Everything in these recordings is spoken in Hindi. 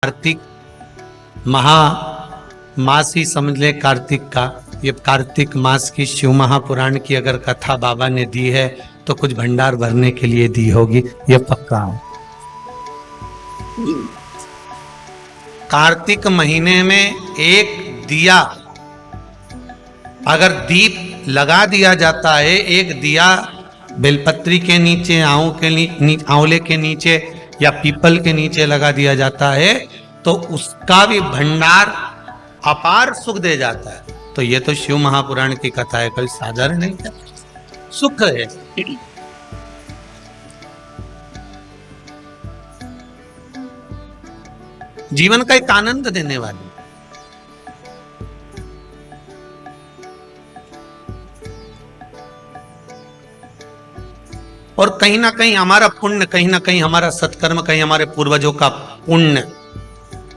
कार्तिक मास ही समझ ले कार्तिक का। ये कार्तिक मास की शिव महापुराण की अगर कथा बाबा ने दी है तो कुछ भंडार भरने के लिए दी होगी, ये पक्का है। कार्तिक महीने में एक दिया अगर दीप लगा दिया जाता है, एक दिया बेलपत्री के नीचे, आंवले के नीचे या पीपल के नीचे लगा दिया जाता है तो उसका भी भंडार अपार सुख दे जाता है। तो ये तो शिव महापुराण की कथा है, कोई साधारण नहीं है, सुख है। जीवन का एक आनंद देने वाली। और कहीं ना कहीं हमारा पुण्य, कहीं ना कहीं हमारा सत्कर्म, कहीं हमारे पूर्वजों का पुण्य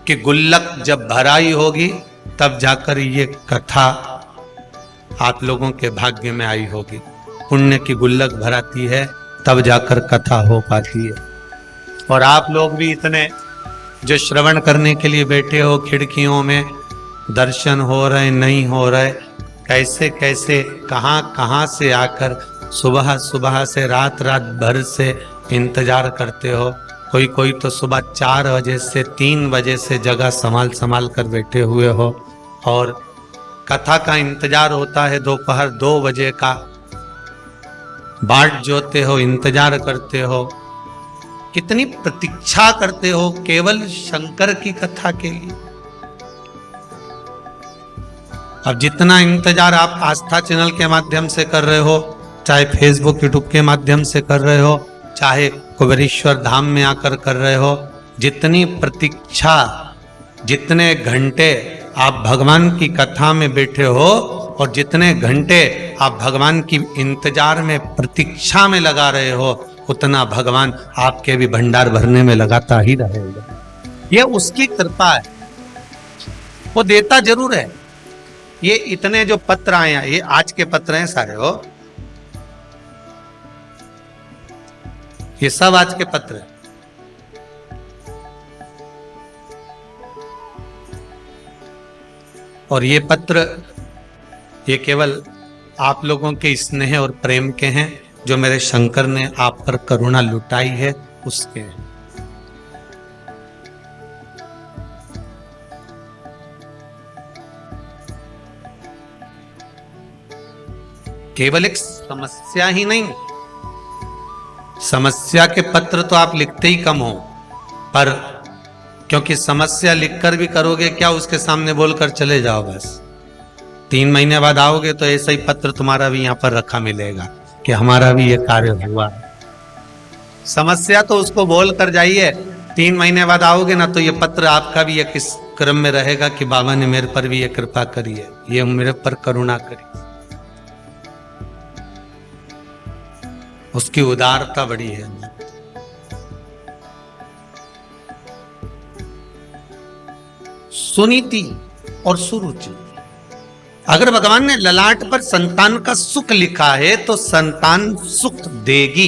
की गुल्लक जब भराई होगी तब जाकर ये कथा आप लोगों के भाग्य में आई होगी। पुण्य की गुल्लक भराती है तब जाकर कथा हो पाती है। और आप लोग भी इतने जो श्रवण करने के लिए बैठे हो, खिड़कियों में दर्शन हो रहे नहीं हो रहे, कैसे कैसे कहां कहां से आकर सुबह सुबह से रात भर से इंतजार करते हो। कोई तो सुबह 4 बजे से 3 बजे से जगह संभाल कर बैठे हुए हो और कथा का इंतजार होता है दोपहर 2 बजे का। बाट जोते हो, इंतजार करते हो, कितनी प्रतीक्षा करते हो केवल शंकर की कथा के लिए। अब जितना इंतजार आप आस्था चैनल के माध्यम से कर रहे हो, चाहे फेसबुक यूट्यूब के माध्यम से कर रहे हो, चाहे कुबेरेश्वर धाम में आकर कर रहे हो, जितनी प्रतीक्षा, जितने घंटे आप भगवान की कथा में बैठे हो और जितने घंटे आप भगवान की इंतजार में प्रतीक्षा में लगा रहे हो, उतना भगवान आपके भी भंडार भरने में लगाता ही रहेगा। ये उसकी कृपा है, वो देता जरूर है। ये इतने जो पत्र आए हैं, ये आज के पत्र हैं सारे, हो ये सब आज के पत्र हैं। और ये पत्र ये केवल आप लोगों के स्नेह और प्रेम के हैं, जो मेरे शंकर ने आप पर करुणा लुटाई है उसके हैं। केवल एक समस्या ही नहीं, समस्या के पत्र तो आप लिखते ही कम हो, पर क्योंकि समस्या लिखकर भी करोगे क्या, उसके सामने बोलकर चले जाओ बस। 3 महीने बाद आओगे तो ऐसा ही पत्र तुम्हारा भी यहाँ पर रखा मिलेगा कि हमारा भी ये कार्य हुआ। समस्या तो उसको बोल कर जाइए, 3 महीने बाद आओगे ना तो ये पत्र आपका भी एक इस क्रम में रहेगा कि बाबा ने मेरे पर भी ये कृपा करी है, ये मेरे पर करुणा करी। उसकी उदारता बड़ी है। सुनीति और सुरुचि, अगर भगवान ने ललाट पर संतान का सुख लिखा है तो संतान सुख देगी।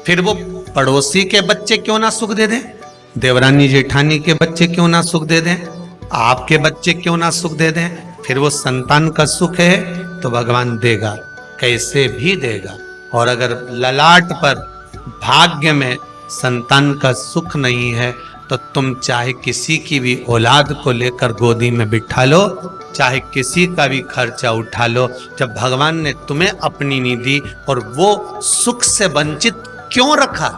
फिर वो पड़ोसी के बच्चे क्यों ना सुख दे दें, देवरानी जेठानी के बच्चे क्यों ना सुख दे दें, आपके बच्चे क्यों ना सुख दे दें, फिर वो संतान का सुख है तो भगवान देगा, कैसे भी देगा। और अगर ललाट पर भाग्य में संतान का सुख नहीं है तो तुम चाहे किसी की भी औलाद को लेकर गोदी में बिठा लो, चाहे किसी का भी खर्चा उठा लो, जब भगवान ने तुम्हें अपनी निधि और वो सुख से वंचित क्यों रखा,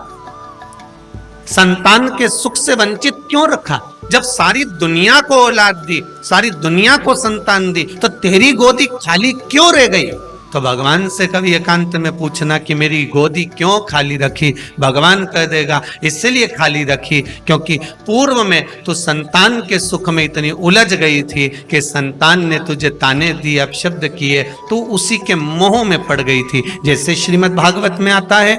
संतान के सुख से वंचित क्यों रखा, जब सारी दुनिया को औलाद दी, सारी दुनिया को संतान दी, तो तेरी गोदी खाली क्यों रह गई। तो भगवान से कभी एकांत में पूछना कि मेरी गोदी क्यों खाली रखी। भगवान कह देगा इसलिए खाली रखी क्योंकि पूर्व में तू संतान के सुख में इतनी उलझ गई थी कि संतान ने तुझे ताने दिए, अपशब्द किए, तू उसी के मोह में पड़ गई थी। जैसे श्रीमद् भागवत में आता है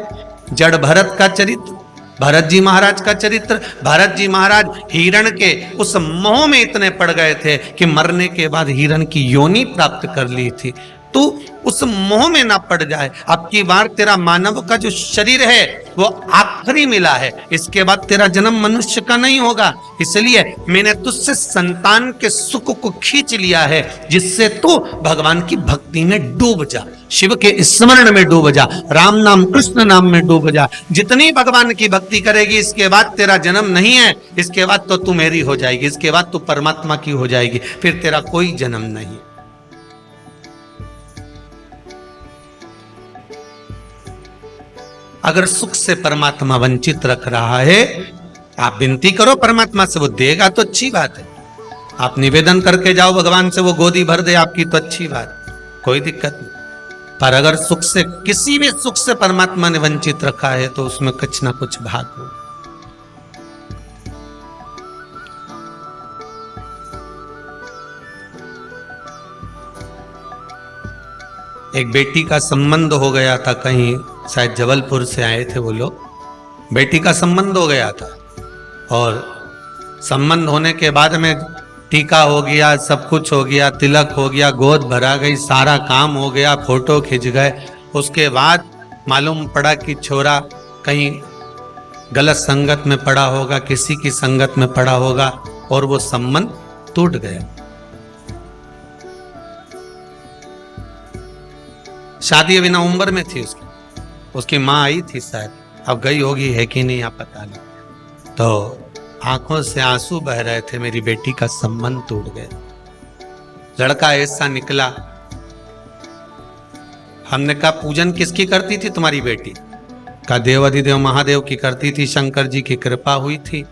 जड़ भरत का चरित्र, भरत जी महाराज का चरित्र। भरत जी महाराज हिरण के उस मोह में इतने पड़ गए थे कि मरने के बाद हिरण की योनि प्राप्त कर ली थी। तू उस मोह में ना पड़ जाए। अब की बार तेरा मानव का जो शरीर है वो आखिरी मिला है, इसके बाद तेरा जन्म मनुष्य का नहीं होगा, इसलिए मैंने तुझसे संतान के सुख को खींच लिया है, जिससे तू भगवान की भक्ति में डूब जा, शिव के स्मरण में डूब जा, राम नाम कृष्ण नाम में डूब जा। जितनी भगवान की भक्ति करेगी इसके बाद तेरा जन्म नहीं है, इसके बाद तो तू मेरी हो जाएगी, इसके बाद तू परमात्मा की हो जाएगी, फिर तेरा कोई जन्म नहीं। अगर सुख से परमात्मा वंचित रख रहा है, आप विनती करो परमात्मा से, वो देगा तो अच्छी बात है। आप निवेदन करके जाओ भगवान से, वो गोदी भर दे आपकी तो अच्छी बात, कोई दिक्कत नहीं। पर अगर सुख से, किसी भी सुख से परमात्मा ने वंचित रखा है तो उसमें कुछ ना कुछ भाग हो। एक बेटी का संबंध हो गया था, कहीं शायद जबलपुर से आए थे वो लोग, बेटी का संबंध हो गया था और संबंध होने के बाद में टीका हो गया, सब कुछ हो गया, तिलक हो गया, गोद भरा गई, सारा काम हो गया, फोटो खिंच गए। उसके बाद मालूम पड़ा कि छोरा कहीं गलत संगत में पड़ा होगा, किसी की संगत में पड़ा होगा और वो संबंध टूट गया। शादी अभी ना उम्र में थी उसकी माँ आई थी शायद, अब गई होगी है कि नहीं आप पता नहीं, तो आंखों से आंसू बह रहे थे, मेरी बेटी का संबंध टूट गया। लड़का ऐसा निकला, हमने कहा पूजन किसकी करती थी तुम्हारी बेटी? का देव अधिदेव महादेव की करती थी, शंकर जी की कृपा हुई थी।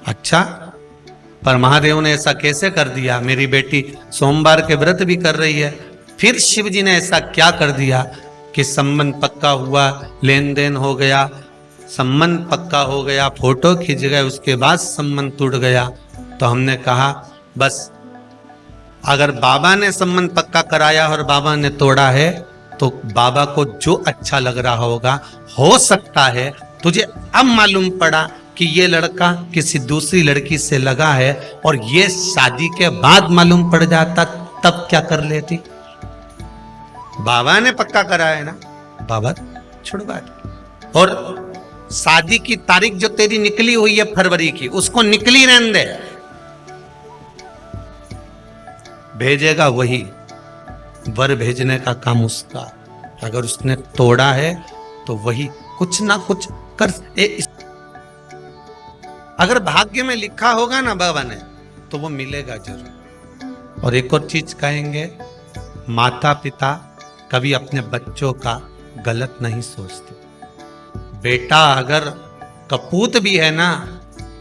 अच्छा, पर महादेव ने ऐसा कैसे कर दिया? मेरी बेटी सोमवार के व्रत भी कर रही है, फिर शिव जी ने ऐसा क्या कर दिया कि संबंध पक्का हुआ, लेन देन हो गया, संबंध पक्का हो गया, फोटो खींच गए, उसके बाद संबंध टूट गया। तो हमने कहा बस, अगर बाबा ने संबंध पक्का कराया और बाबा ने तोड़ा है तो बाबा को जो अच्छा लग रहा होगा, हो सकता है तुझे अब मालूम पड़ा कि ये लड़का किसी दूसरी लड़की से लगा है और ये शादी के बाद मालूम पड़ जाता, तब क्या कर लेती? बाबा ने पक्का कराया है ना, बाबा छुड़वा दे। और शादी की तारीख जो तेरी निकली हुई है फरवरी की, उसको निकली रहने दे, भेजेगा वही, वर भेजने का काम उसका। अगर उसने तोड़ा है तो वही कुछ ना कुछ कर। अगर भाग्य में लिखा होगा ना बाबा ने, तो वो मिलेगा जरूर। और एक और चीज कहेंगे, माता पिता कभी अपने बच्चों का गलत नहीं सोचते। बेटा अगर कपूत भी है ना,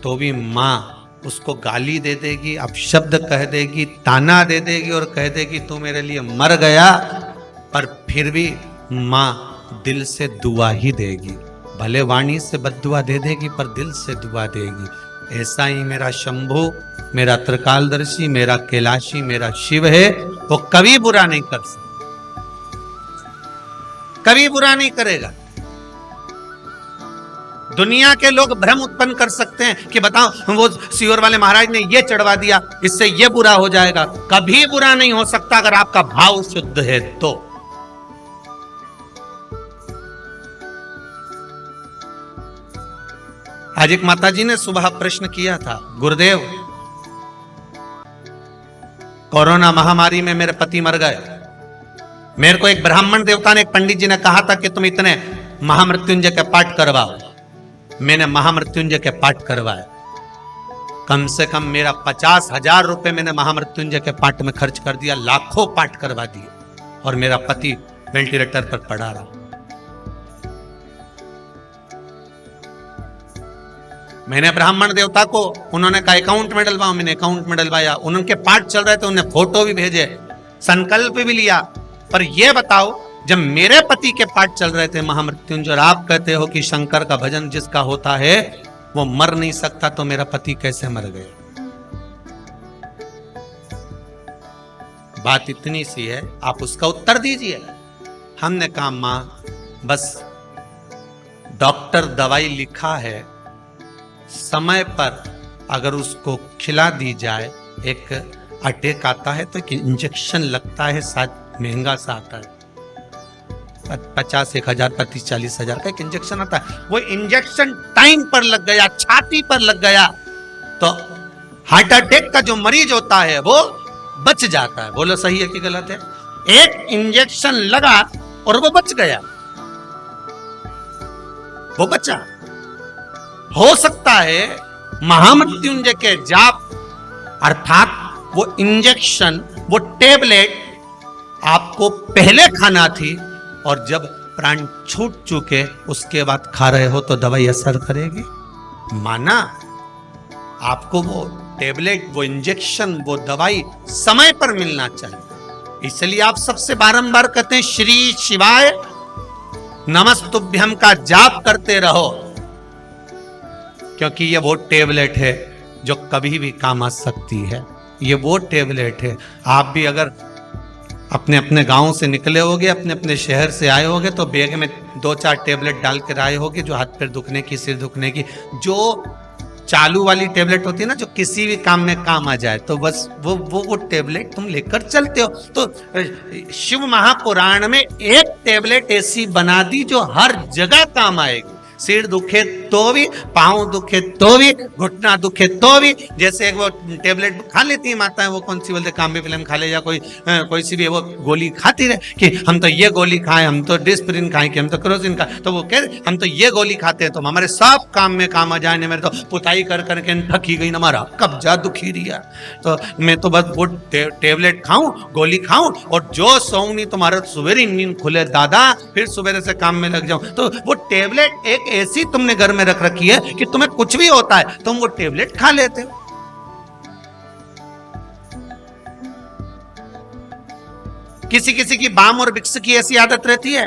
तो भी माँ उसको गाली दे देगी, अपशब्द कह देगी, ताना दे देगी और कह देगी तू मेरे लिए मर गया, पर फिर भी माँ दिल से दुआ ही देगी। भले वाणी से बद्दुआ दे देगी पर दिल से दुआ देगी। ऐसा ही मेरा शंभु, मेरा त्रिकालदर्शी, मेरा कैलाशी, मेरा शिव है, वो कभी बुरा नहीं कर सकता, कभी बुरा नहीं करेगा। दुनिया के लोग भ्रम उत्पन्न कर सकते हैं कि बताओ वो सियोर वाले महाराज ने ये चढ़वा दिया, इससे ये बुरा हो जाएगा। कभी बुरा नहीं हो सकता अगर आपका भाव शुद्ध है तो। आज एक माताजी ने सुबह प्रश्न किया था, गुरुदेव कोरोना महामारी में मेरे पति मर गए, मेरे को एक ब्राह्मण देवता ने, एक पंडित जी ने कहा था कि तुम इतने महामृत्युंजय के पाठ करवाओ। मैंने महामृत्युंजय के पाठ करवाए, कम से कम मेरा 50,000 रुपए मैंने महामृत्युंजय के पाठ में खर्च कर दिया, लाखों पाठ करवा दिए, और मेरा पति वेंटिलेटर पर पड़ा रहा। मैंने ब्राह्मण देवता को, उन्होंने कहा अकाउंट में डलवाओ, मैंने अकाउंट में डलवाया। उनके पाठ चल रहे थे, उन्हें फोटो भी भेजे, संकल्प भी लिया। पर यह बताओ, जब मेरे पति के पाठ चल रहे थे महामृत्युंजय, आप कहते हो कि शंकर का भजन जिसका होता है वो मर नहीं सकता, तो मेरा पति कैसे मर गए? बात इतनी सी है, आप उसका उत्तर दीजिए। हमने कहा मां, बस डॉक्टर दवाई लिखा है, समय पर अगर उसको खिला दी जाए, एक अटैक आता है तो एक इंजेक्शन लगता है, शायद महंगा सा आता है, 50 1,000 35 40 हजार का एक इंजेक्शन आता है। वो इंजेक्शन टाइम पर लग गया, छाती पर लग गया, तो हार्ट अटैक का जो मरीज होता है वो बच जाता है। बोलो सही है कि गलत है? एक इंजेक्शन लगा और वो बच गया, वो बचा। हो सकता है महामृत्युंजय के जाप अर्थात वो इंजेक्शन, वो टेबलेट आपको पहले खाना थी, और जब प्राण छूट चुके उसके बाद खा रहे हो तो दवाई असर करेगी। माना आपको वो टेबलेट, वो इंजेक्शन, वो दवाई समय पर मिलना चाहिए। इसलिए आप सबसे बारंबार कहते हैं श्री शिवाय नमस्तुभ्यम का जाप करते रहो, क्योंकि ये वो टेबलेट है जो कभी भी काम आ सकती है। ये वो टेबलेट है। आप भी अगर अपने अपने गांव से निकले होगे, अपने अपने शहर से आए होगे, तो बैग में 2-4 टेबलेट डाल कर आए होगे, जो हाथ पैर दुखने की, सिर दुखने की, जो चालू वाली टेबलेट होती है ना, जो किसी भी काम में काम आ जाए, तो बस वो टेबलेट तुम लेकर चलते हो। तो शिव महापुराण में एक टेबलेट ऐसी बना दी जो हर जगह काम आएगी। सिर दुखे तो भी, पांव दुखे तो भी, घुटना दुखे तो भी। जैसे वो टेबलेट खा लेती है माताएं, वो कौन सी बोलते, काम्बी फिल्म खा ले, या कोई सी भी वो गोली खाती रहे कि हम तो ये गोली खाएं, हम तो डिस्प्रिन खाएं, कि हम तो क्रोसिन खाएं, तो वो कह हम तो ये गोली खाते हैं तो हमारे सब काम में काम आ जाए। मेरे तो पुताई कर करके थकी गई ना, हमारा कब्जा दुखी रिया, तो मैं तो बस वो टेबलेट खाऊं, गोली खाऊं, और जो सोऊं नहीं तुम्हारा सुबेरी नींद खुले दादा, फिर सुबेरे से काम में लग जाऊं। तो वो टेबलेट एक ऐसी तुमने घर में रख रखी है कि तुम्हें कुछ भी होता है तुम वो टेबलेट खा लेते हो। किसी किसी की बाम और विक्स की ऐसी आदत रहती है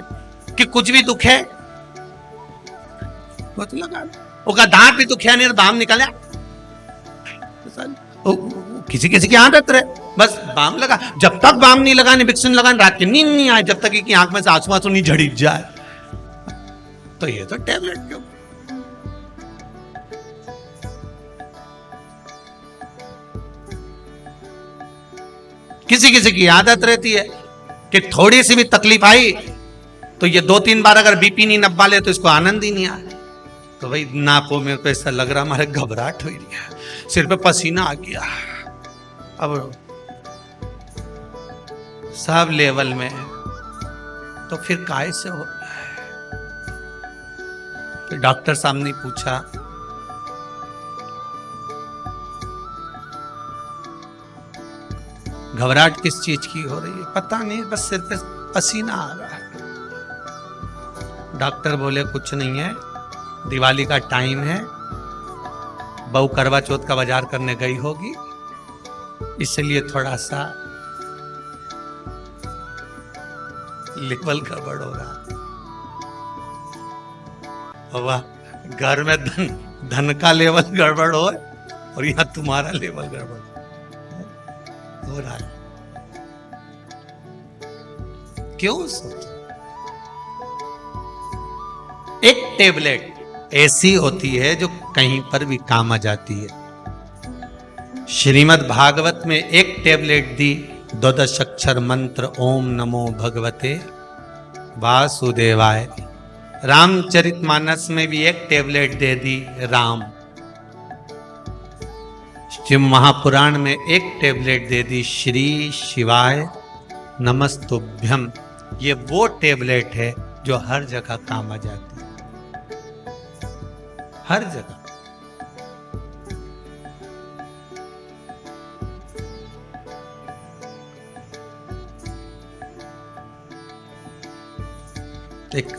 कि कुछ भी दुख है वो तो लगा, उसका दांत भी दुखिया नहीं, बाम निकाले। किसी किसी की आदत रहे, बस बाम लगा, जब तक बाम नहीं लगाने, विक्स नहीं लगाने, रात की नींद नहीं आए, जब तक कि आंख में से आंसू आंसू नहीं झड़ी जाए। तो ये तो टेबलेट क्यों? किसी किसी की आदत रहती है कि थोड़ी सी भी तकलीफ आई तो ये 2-3 बार अगर बीपी नहीं नब्बा ले तो इसको आनंद ही नहीं आए। तो भाई नापो, मेरे को ऐसा लग रहा हमारे घबराहट हो रही है, सिर पे पसीना आ गया। अब सब लेवल में तो फिर काय से हो गया है? फिर डॉक्टर साहब ने पूछा, घबराहट किस चीज की हो रही है? पता नहीं, बस सिर पे पसीना आ रहा है। डॉक्टर बोले कुछ नहीं है, दिवाली का टाइम है, बहू करवा चौथ का बाजार करने गई होगी, इसलिए थोड़ा सा लेवल गड़बड़ हो रहा। वाह, घर में धन का लेवल गड़बड़ हो और यहां तुम्हारा लेवल गड़बड़ हो रहा है। क्यों सोचो? एक टेबलेट ऐसी होती है जो कहीं पर भी काम आ जाती है। श्रीमद् भागवत में एक टेबलेट दी, 12 अक्षर मंत्र ओम नमो भगवते वासुदेवाय। रामचरितमानस में भी एक टेबलेट दे दी, राम। शिव महापुराण में एक टेबलेट दे दी, श्री शिवाय नमस्तुभ्यम। ये वो टेबलेट है जो हर जगह काम आ जाती है, हर जगह। एक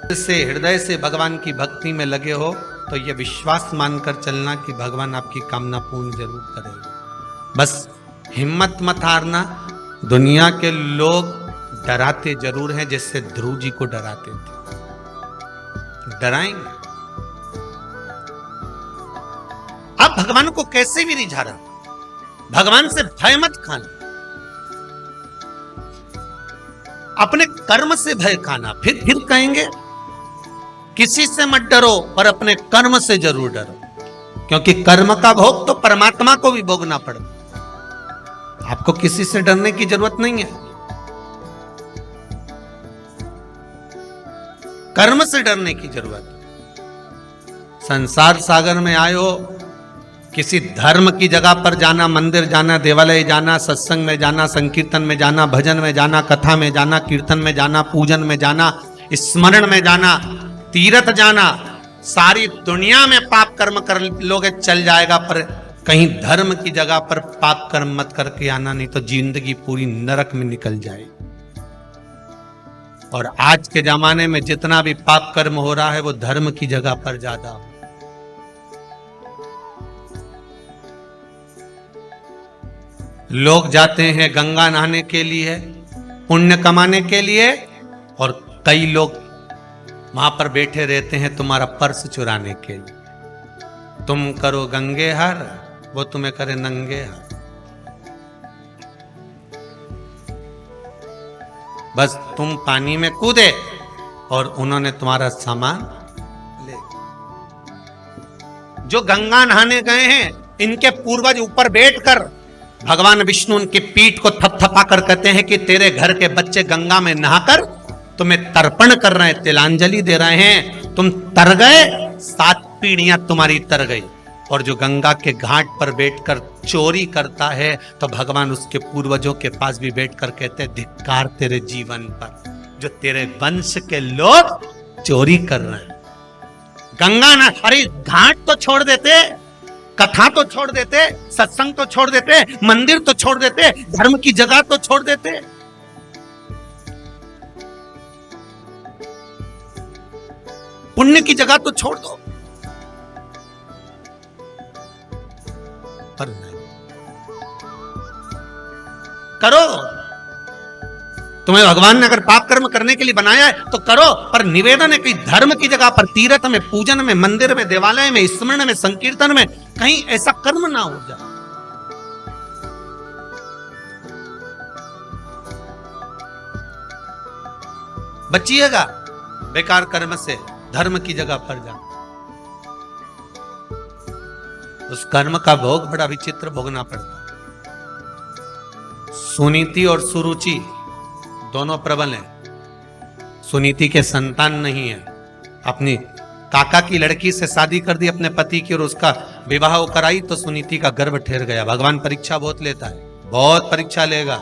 से हृदय से भगवान की भक्ति में लगे हो तो यह विश्वास मानकर चलना कि भगवान आपकी कामना पूर्ण जरूर करेगा। बस हिम्मत मत हारना। दुनिया के लोग डराते जरूर हैं, जैसे ध्रुव जी को डराते थे, डराएंगे। आप भगवान को कैसे भी रिझा रहा, भगवान से भय मत खाना। अपने कर्म से भय खाना। फिर कहेंगे किसी से मत डरो पर अपने कर्म से जरूर डरो, क्योंकि कर्म का भोग तो परमात्मा को भी भोगना पड़ता। आपको किसी से डरने की जरूरत नहीं है, कर्म से डरने की जरूरत है। संसार सागर में आए हो, किसी धर्म की जगह पर जाना, मंदिर जाना, देवालय जाना, सत्संग में जाना, संकीर्तन में जाना, भजन में जाना, कथा में जाना, कीर्तन में जाना, पूजन में जाना, स्मरण में जाना, तीर्थ जाना, सारी दुनिया में पाप कर्म कर लोगे चल जाएगा, पर कहीं धर्म की जगह पर पाप कर्म मत करके आना, नहीं तो जिंदगी पूरी नरक में निकल जाएगी। और आज के जमाने में जितना भी पाप कर्म हो रहा है वो धर्म की जगह पर ज्यादा हो। लोग जाते हैं गंगा नहाने के लिए, पुण्य कमाने के लिए, और कई लोग वहां पर बैठे रहते हैं तुम्हारा पर्स चुराने के लिए। तुम करो गंगे हर, वो तुम्हें करे नंगे हर। बस तुम पानी में कूदे और उन्होंने तुम्हारा सामान ले। जो गंगा नहाने गए हैं, इनके पूर्वज ऊपर बैठकर भगवान विष्णु उनकी पीठ को थपथपा कर कहते हैं कि तेरे घर के बच्चे गंगा में नहाकर तुम्हें तर्पण कर रहे हैं, तिलांजलि दे रहे हैं। तुम तर गए, 7 पीढ़ियां तुम्हारी तर गई। और जो गंगा के घाट पर बैठकर चोरी करता है, तो भगवान उसके पूर्वजों के पास भी बैठकर कहते हैं धिक्कार तेरे जीवन पर, जो तेरे वंश के लोग चोरी कर रहे हैं। गंगा ना, अरे घाट तो छोड़ देते, कथा तो छोड़ देते, सत्संग तो छोड़ देते, मंदिर तो छोड़ देते, धर्म की जगह तो छोड़ देते। पुण्य की जगह तो छोड़ दो, पर नहीं करो। तुम्हें भगवान ने अगर पाप कर्म करने के लिए बनाया है तो करो, पर निवेदन है कि धर्म की जगह पर, तीर्थ में, पूजन में, मंदिर में, देवालय में, स्मरण में, संकीर्तन में कहीं ऐसा कर्म ना हो जाए। बचिएगा बेकार कर्म से, धर्म की जगह पर जा। उस कर्म का भोग बड़ा विचित्र भोगना पड़ता। सुनीति और सुरुचि दोनों प्रबल हैं। सुनीति के संतान नहीं है, अपनी काका की लड़की से शादी कर दी अपने पति की और उसका विवाह कराई, तो सुनीति का गर्भ ठहर गया। भगवान परीक्षा बहुत लेता है, बहुत परीक्षा लेगा।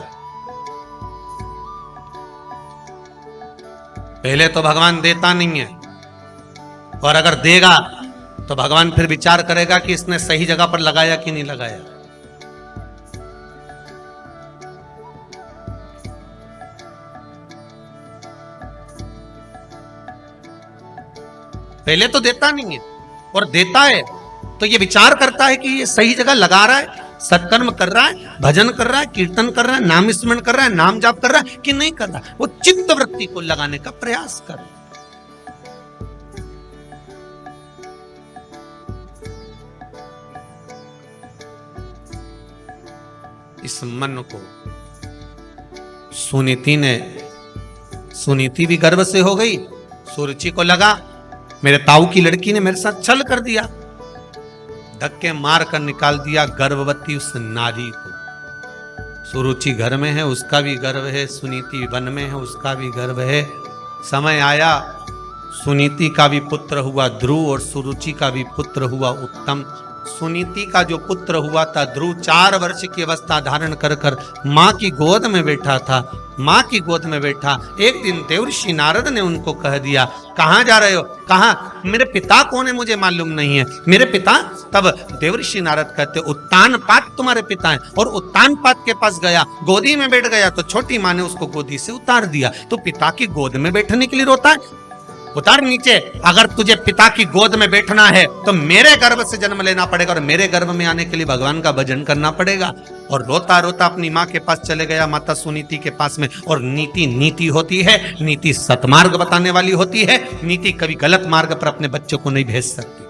पहले तो भगवान देता नहीं है, और अगर देगा तो भगवान फिर विचार करेगा कि इसने सही जगह पर लगाया कि नहीं लगाया। पहले तो देता नहीं है, और देता है तो ये विचार करता है कि ये सही जगह लगा रहा है, सत्कर्म कर रहा है, भजन कर रहा है, कीर्तन कर रहा है, नाम स्मरण कर रहा है, नाम जाप कर रहा है कि नहीं कर रहा। वो चित्त वृत्ति को लगाने का प्रयास कर रहा है। इस मन को सुनीति भी गर्व से हो गई। सुरुचि को लगा मेरे ताऊ की लड़की ने मेरे साथ छल कर दिया, धक्के मार कर निकाल दिया गर्भवती उस नारी को। सुरुचि घर में है, उसका भी गर्व है, सुनीति वन में है, उसका भी गर्व है। समय आया, सुनीति का भी पुत्र हुआ ध्रुव और सुरुचि का भी पुत्र हुआ उत्तम। सुनीति का जो पुत्र हुआ था ध्रुव 4 वर्ष की अवस्था धारण कर कर मां की गोद में बैठा था। मां की गोद में बैठा, एक दिन देवर्षि नारद ने उनको कह दिया, कहां जा रहे हो? कहा मेरे पिता कौन है मुझे मालूम नहीं है। मेरे पिता? तब देवर्षि नारद कहते उत्तानपाद तुम्हारे पिता हैं। और उत्तानपाद के पास गया, गोदी में बैठ गया, तो छोटी मां ने उसको गोदी से उतार दिया। तो पिता की गोद में बैठने के लिए रोता है? उतार नीचे। अगर तुझे पिता की गोद में बैठना है तो मेरे गर्भ से जन्म लेना पड़ेगा, और मेरे गर्भ में आने के लिए भगवान का भजन करना पड़ेगा। और रोता रोता अपनी माँ के पास चले गया, माता सुनीति के पास में। और नीति नीति होती है, नीति सतमार्ग बताने वाली होती है। नीति कभी गलत मार्ग पर अपने बच्चों को नहीं भेज सकती।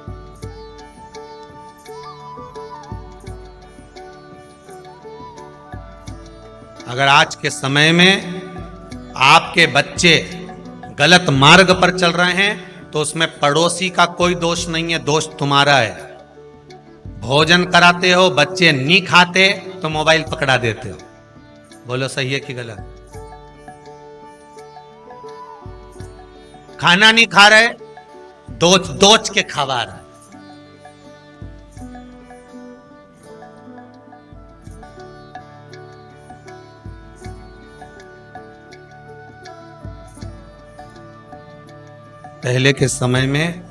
अगर आज के समय में आपके बच्चे गलत मार्ग पर चल रहे हैं तो उसमें पड़ोसी का कोई दोष नहीं है, दोष तुम्हारा है। भोजन कराते हो, बच्चे नहीं खाते तो मोबाइल पकड़ा देते हो। बोलो सही है कि गलत? खाना नहीं खा रहे, दोच दोच के खवा रहा है। पहले के समय में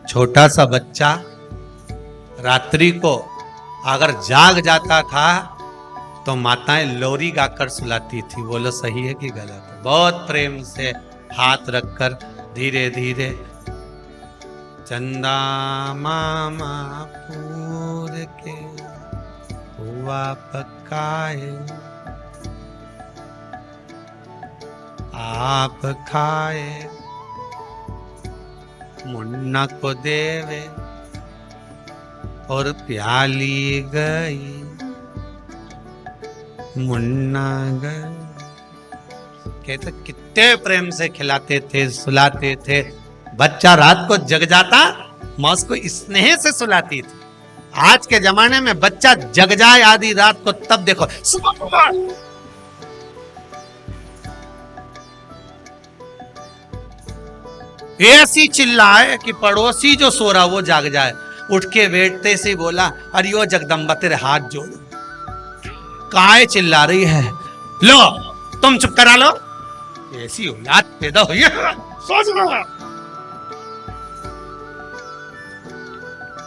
छोटा सा बच्चा रात्रि को अगर जाग जाता था तो माताएं लोरी गाकर सुलाती थी। बोलो सही है कि गलत है? बहुत प्रेम से हाथ रखकर धीरे धीरे, चंदा मामा पूर के हुआ पकाए, आप खाए, मुन्ना को देवे और प्याली गई, मुन्ना गई। कहते कितने प्रेम से खिलाते थे, सुलाते थे। बच्चा रात को जग जाता, माँ उसको स्नेह से सुलाती थी। आज के जमाने में बच्चा जग जाए आधी रात को, तब देखो ऐसी चिल्लाए कि पड़ोसी जो सो रहा वो जाग जाए। उठ के बैठते से बोला, अरे ओ जगदम्बा तेरे हाथ जोड़ो, काहे चिल्ला रही है? लो तुम चुप करा लो। ऐसी औलाद पैदा हुई है, सोच लो।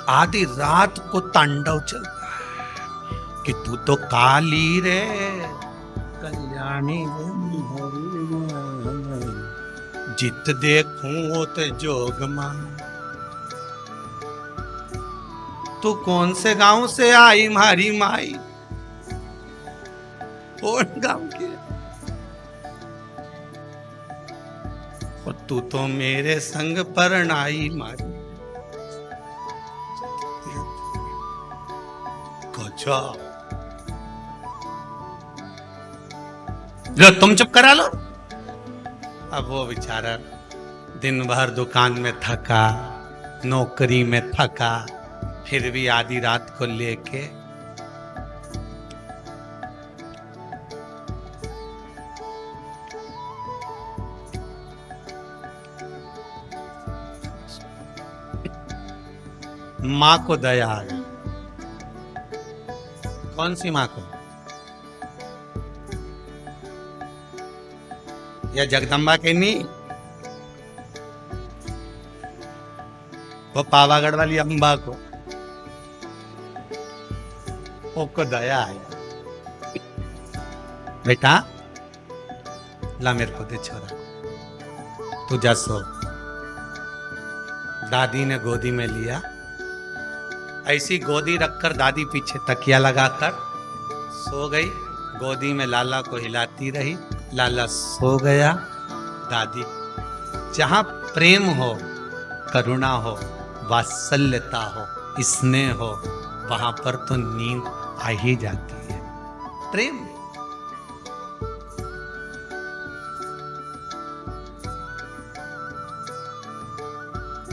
आधी रात को तांडव चलता है कि तू तो काली रे कल्याणी, जित देखूं तो जोग मां। तू कौन से गांव से आई मारी माई? कौन गांव की? और तू तो मेरे संग परनाई मारी। अच्छा लो तुम चुप करा लो। अब वो बेचारा दिन भर दुकान में थका, नौकरी में थका, फिर भी आधी रात को लेके मां को दया आ गई। कौन सी मां को? या जगदम्बा के नहीं, वो पावागढ़ वाली अंबा को, ओको दया आई। बेटा ला मेरे को दे छोरा, तू जा सो। दादी ने गोदी में लिया, ऐसी गोदी रखकर दादी पीछे तकिया लगाकर सो गई। गोदी में लाला को हिलाती रही, लाला सो गया। दादी, जहां प्रेम हो, करुणा हो, वात्सल्यता हो, स्नेह हो, वहां पर तो नींद आ ही जाती है। प्रेम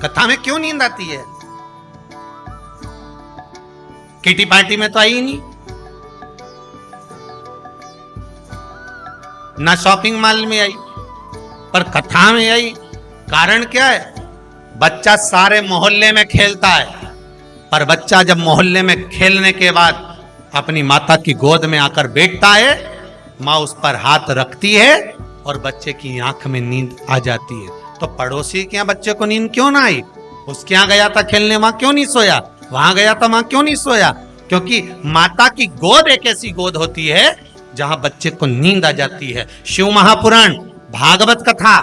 कथा में क्यों नींद आती है? किटी पार्टी में तो आई ही नहीं, ना शॉपिंग मॉल में आई, पर कथा में आई। कारण क्या है? बच्चा सारे मोहल्ले में खेलता है, पर बच्चा जब मोहल्ले में खेलने के बाद अपनी माता की गोद में आकर बैठता है, माँ उस पर हाथ रखती है और बच्चे की आंख में नींद आ जाती है। तो पड़ोसी के यहाँ बच्चे को नींद क्यों ना आई? उसके यहाँ गया था खेलने, वहां क्यों नहीं सोया? वहां गया था, वहां क्यों नहीं सोया? क्योंकि माता की गोद एक ऐसी गोद होती है जहां बच्चे को नींद आ जाती है। शिव महापुराण, भागवत कथा,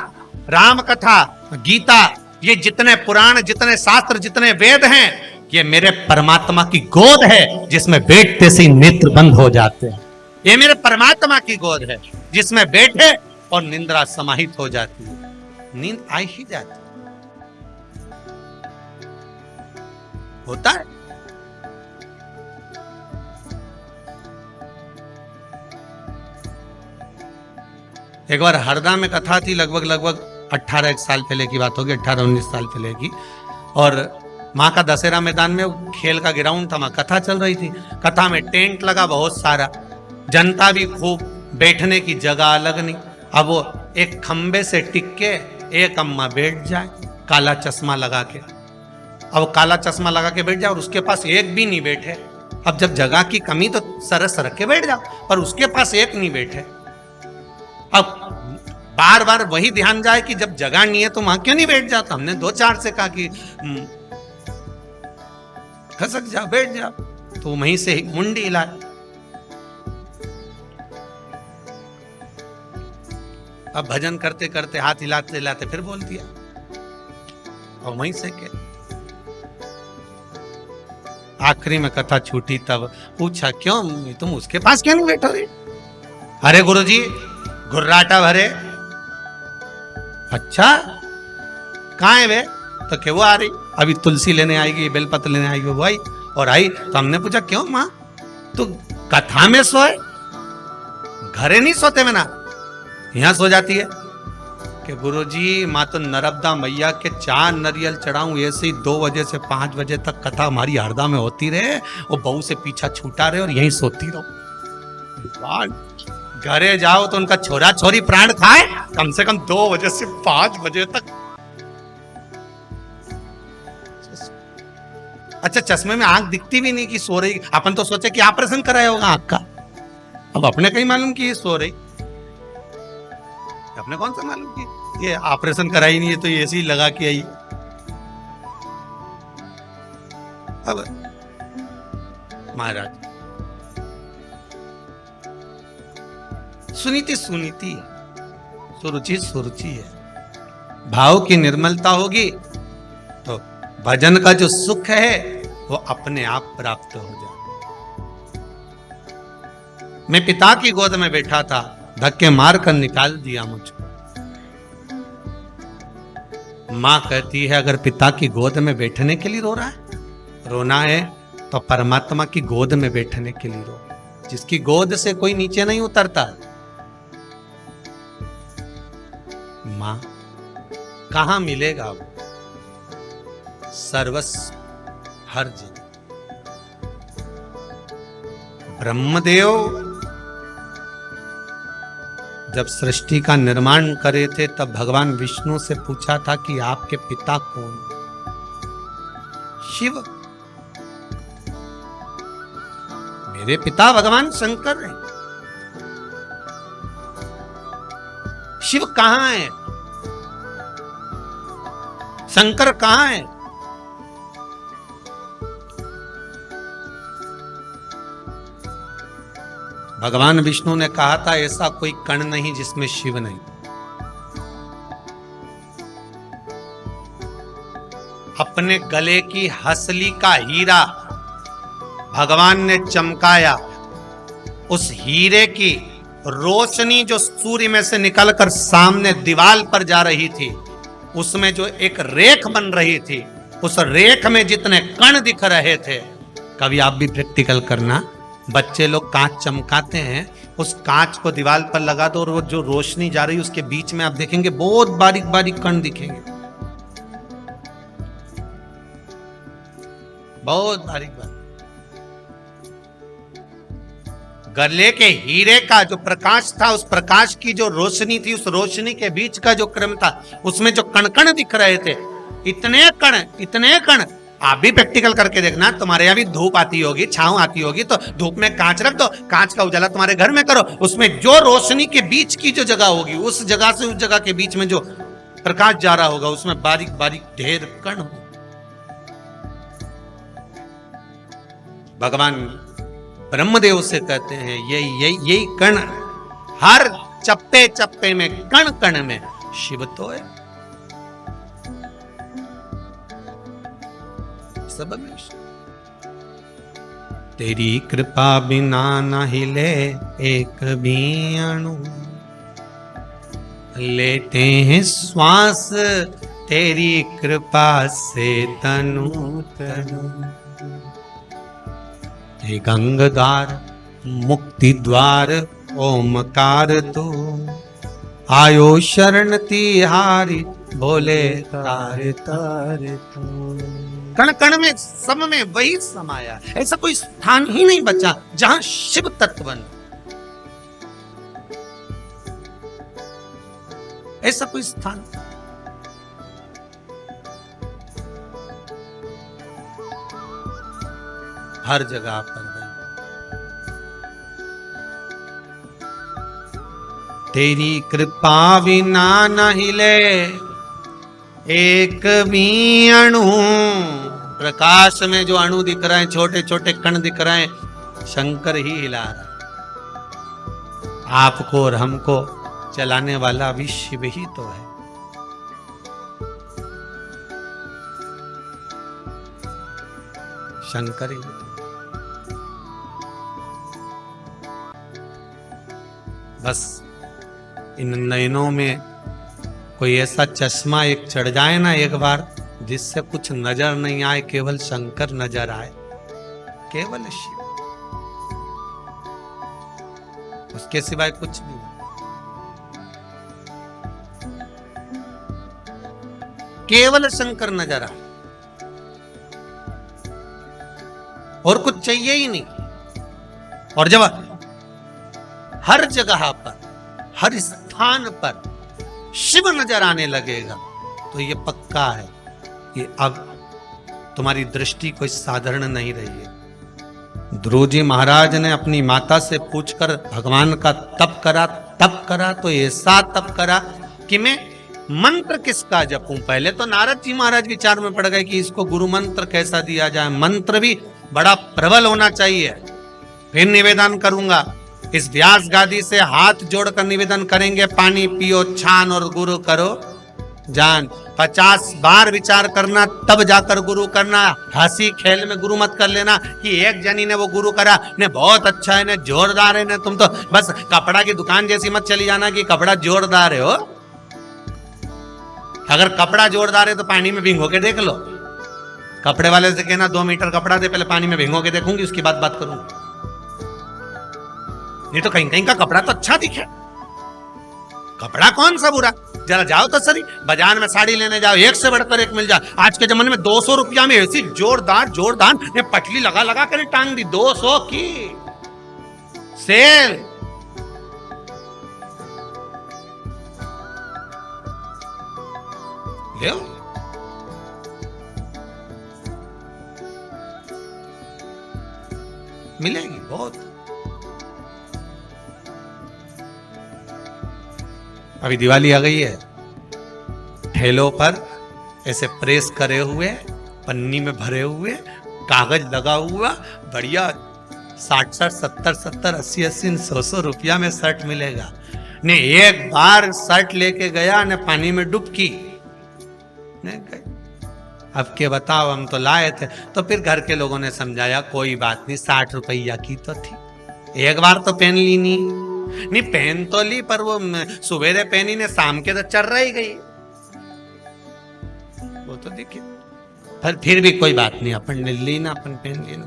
राम कथा, गीता, ये जितने पुराण, जितने शास्त्र, जितने वेद हैं, ये मेरे परमात्मा की गोद है जिसमें बैठते से नेत्र बंद हो जाते हैं। ये मेरे परमात्मा की गोद है जिसमें बैठे और निंद्रा समाहित हो जाती है, नींद आ ही जाती है। होता है। एक बार हरदा में कथा थी, लगभग 18 साल पहले की बात होगी, 18-19 साल पहले की। और माँ का दशहरा मैदान में खेल का ग्राउंड था, वहां कथा चल रही थी। कथा में टेंट लगा बहुत सारा, जनता भी खूब, बैठने की जगह अलग नहीं। अब वो एक खंबे से टिक के एक अम्मा बैठ जाए काला चश्मा लगा के। अब काला चश्मा लगा के बैठ जाए और उसके पास एक भी नहीं बैठे। अब जब जगह की कमी तो सरस रख के बैठ जाओ, पर उसके पास एक नहीं बैठे। अब बार बार वही ध्यान जाए कि जब जगह नहीं है तो वहां क्यों नहीं बैठ जाता। हमने 2-4 से कहा कि खसक जा, बैठ जा, तो वहीं से मुंडी हिलाए। अब भजन करते करते हाथ हिलाते हिलाते फिर बोल दिया और वहीं से के आखिरी में कथा छूटी। तब पूछा क्यों तुम उसके पास क्यों नहीं बैठोगे? अरे गुरुजी घुर्राटा भरे। अच्छा कहाँ है वे? तो क्या वो आ रही, अभी तुलसी लेने आएगी, बेलपत्र लेने आएगी। वो आई और आई तो हमने पूछा क्यों माँ तू कथा में सोए, घरे नहीं सोते में ना, यहां सो जाती है? कि गुरुजी माँ तो नर्मदा मैया के 4 नरियल चढ़ाऊं, ऐसे ही 2 बजे से 5 बजे तक कथा हमारी हरदा में होती रहे, वो बहू से पीछा छूटा रहे और यहीं सोती रहो। घरे जाओ तो उनका छोरा छोरी प्राण खाए, कम से कम 2 बजे से 5 बजे तक। अच्छा चश्मे में आंख दिखती भी नहीं कि सो रही। अपन तो सोचे कि ऑपरेशन कराया होगा आंख का, अब अपने कहीं मालूम कि ये सो रही। अपने कौन सा मालूम कि ये ऑपरेशन कराई नहीं है, तो ये ऐसे ही लगा के आई। अब महाराज सुनीति सुनीति है, सुरुचि सुरुचि है। भाव की निर्मलता होगी तो भजन का जो सुख है वो अपने आप प्राप्त हो जाए। मैं पिता की गोद में बैठा था, धक्के मार कर निकाल दिया मुझको। मां कहती है अगर पिता की गोद में बैठने के लिए रो रहा है, रोना है तो परमात्मा की गोद में बैठने के लिए रो, जिसकी गोद से कोई नीचे नहीं उतरता। मां कहां मिलेगा वो? सर्वस्व हर जगह। ब्रह्मदेव जब सृष्टि का निर्माण करे थे तब भगवान विष्णु से पूछा था कि आपके पिता कौन? शिव। मेरे पिता भगवान शंकर हैं। शिव कहां है? शंकर कहां है? भगवान विष्णु ने कहा था ऐसा कोई कण नहीं जिसमें शिव नहीं। अपने गले की हसली का हीरा भगवान ने चमकाया। उस हीरे की रोशनी जो सूर्य में से निकलकर सामने दीवार पर जा रही थी, उसमें जो एक रेख बन रही थी, उस रेख में जितने कण दिख रहे थे, कभी आप भी प्रैक्टिकल करना, बच्चे लोग कांच चमकाते हैं, उस कांच को दीवार पर लगा दो और वो जो रोशनी जा रही है उसके बीच में आप देखेंगे बहुत बारीक बारीक कण दिखेंगे, बहुत बारीक बारीक। गले के हीरे का जो प्रकाश था, उस प्रकाश की जो रोशनी थी, उस रोशनी के बीच का जो क्रम था, उसमें जो कण कण दिख रहे थे, इतने कण। आप भी प्रैक्टिकल करके देखना, तुम्हारे यहाँ भी धूप आती होगी, छांव आती होगी, तो धूप में कांच रख दो, कांच का उजाला तुम्हारे घर में करो, उसमें जो रोशनी के बीच की जो जगह होगी, उस जगह से उस जगह के बीच में जो प्रकाश जा रहा होगा, उसमें बारीक बारीक ढेर कण हो। भगवान ब्रह्मदेव से कहते हैं यही कण, हर चप्पे चप्पे में, कण कण में शिव तो है। सब में तेरी कृपा बिना न हिले एक भी अणु, लेते हैं श्वास तेरी कृपा से तनु तनु। हे गंगद्वार मुक्ति द्वार ओमकार तू, आयो शरण तिहारी भोले तारे तारे कण कण में सब में वही समाया। ऐसा कोई स्थान ही नहीं बचा जहां शिव तत्व न, ऐसा कोई स्थान। हर जगह पर तेरी कृपा बिना न हिले एक भी अणु। प्रकाश में जो अणु दिख रहे हैं, छोटे छोटे कण दिख रहे हैं, शंकर ही हिला रहा है। आपको और हमको चलाने वाला भी शिव ही तो है। शंकर ही। बस इन नयनों में कोई ऐसा चश्मा एक चढ़ जाए ना एक बार, जिससे कुछ नजर नहीं आए, केवल शंकर नजर आए, केवल शिव, उसके सिवाय कुछ नहीं। केवल शंकर नजर आए और कुछ चाहिए ही नहीं। और जब हर जगह पर, हर स्थान पर शिव नजर आने लगेगा, तो ये पक्का है कि अब तुम्हारी दृष्टि कोई साधारण नहीं रही है। ध्रुव जी महाराज ने अपनी माता से पूछकर भगवान का तप करा तो ऐसा तप करा कि मैं मंत्र किसका जपूं। पहले तो नारद जी महाराज विचार में पड़ गए कि इसको गुरु मंत्र कैसा दिया जाए, मंत्र भी बड़ा प्रबल होना चाहिए। फिर निवेदन करूंगा, इस व्यास गादी से हाथ जोड़कर निवेदन करेंगे, पानी पियो छान और गुरु करो जान। 50 बार विचार करना तब जाकर गुरु करना। हंसी खेल में गुरु मत कर लेना कि एक जनी ने वो गुरु करा ने बहुत अच्छा है, ने जोरदार है, ने तुम तो बस कपड़ा की दुकान जैसी मत चली जाना कि कपड़ा जोरदार है हो। अगर कपड़ा जोरदार है तो पानी में भिंगो के देख लो। कपड़े वाले से कहना 2 मीटर कपड़ा दे, पहले पानी में भिंगो के देखूंगी, उसकी बात करूंगी। नहीं तो कहीं कहीं का कपड़ा तो अच्छा दिखे, कपड़ा कौन सा बुरा। जरा जाओ तो सही बाजार में साड़ी लेने जाओ, एक से बढ़कर एक मिल जाए। आज के जमाने में 200 रुपया में ऐसी जोरदार ने पटली लगा कर टांग दी, 200 की सेल। ले मिलेगी बहुत। अभी दिवाली आ गई है, ठेलों पर ऐसे प्रेस करे हुए, पन्नी में भरे हुए, कागज लगा हुआ, बढ़िया 60 70 80 100 रुपया में शर्ट मिलेगा। ने एक बार शर्ट लेके गया ने पानी में डुबकी, अब के बताओ, हम तो लाए थे। तो फिर घर के लोगों ने समझाया कोई बात नहीं, 60 रुपया की तो थी, एक बार तो पहन ली नहीं पहन तो ली, पर वो सुबेरे पहनी ने शाम के तो चल रही गई, वो तो देखिए। पर फिर भी कोई बात नहीं, अपन ने ली ना, अपन पहन ली ना।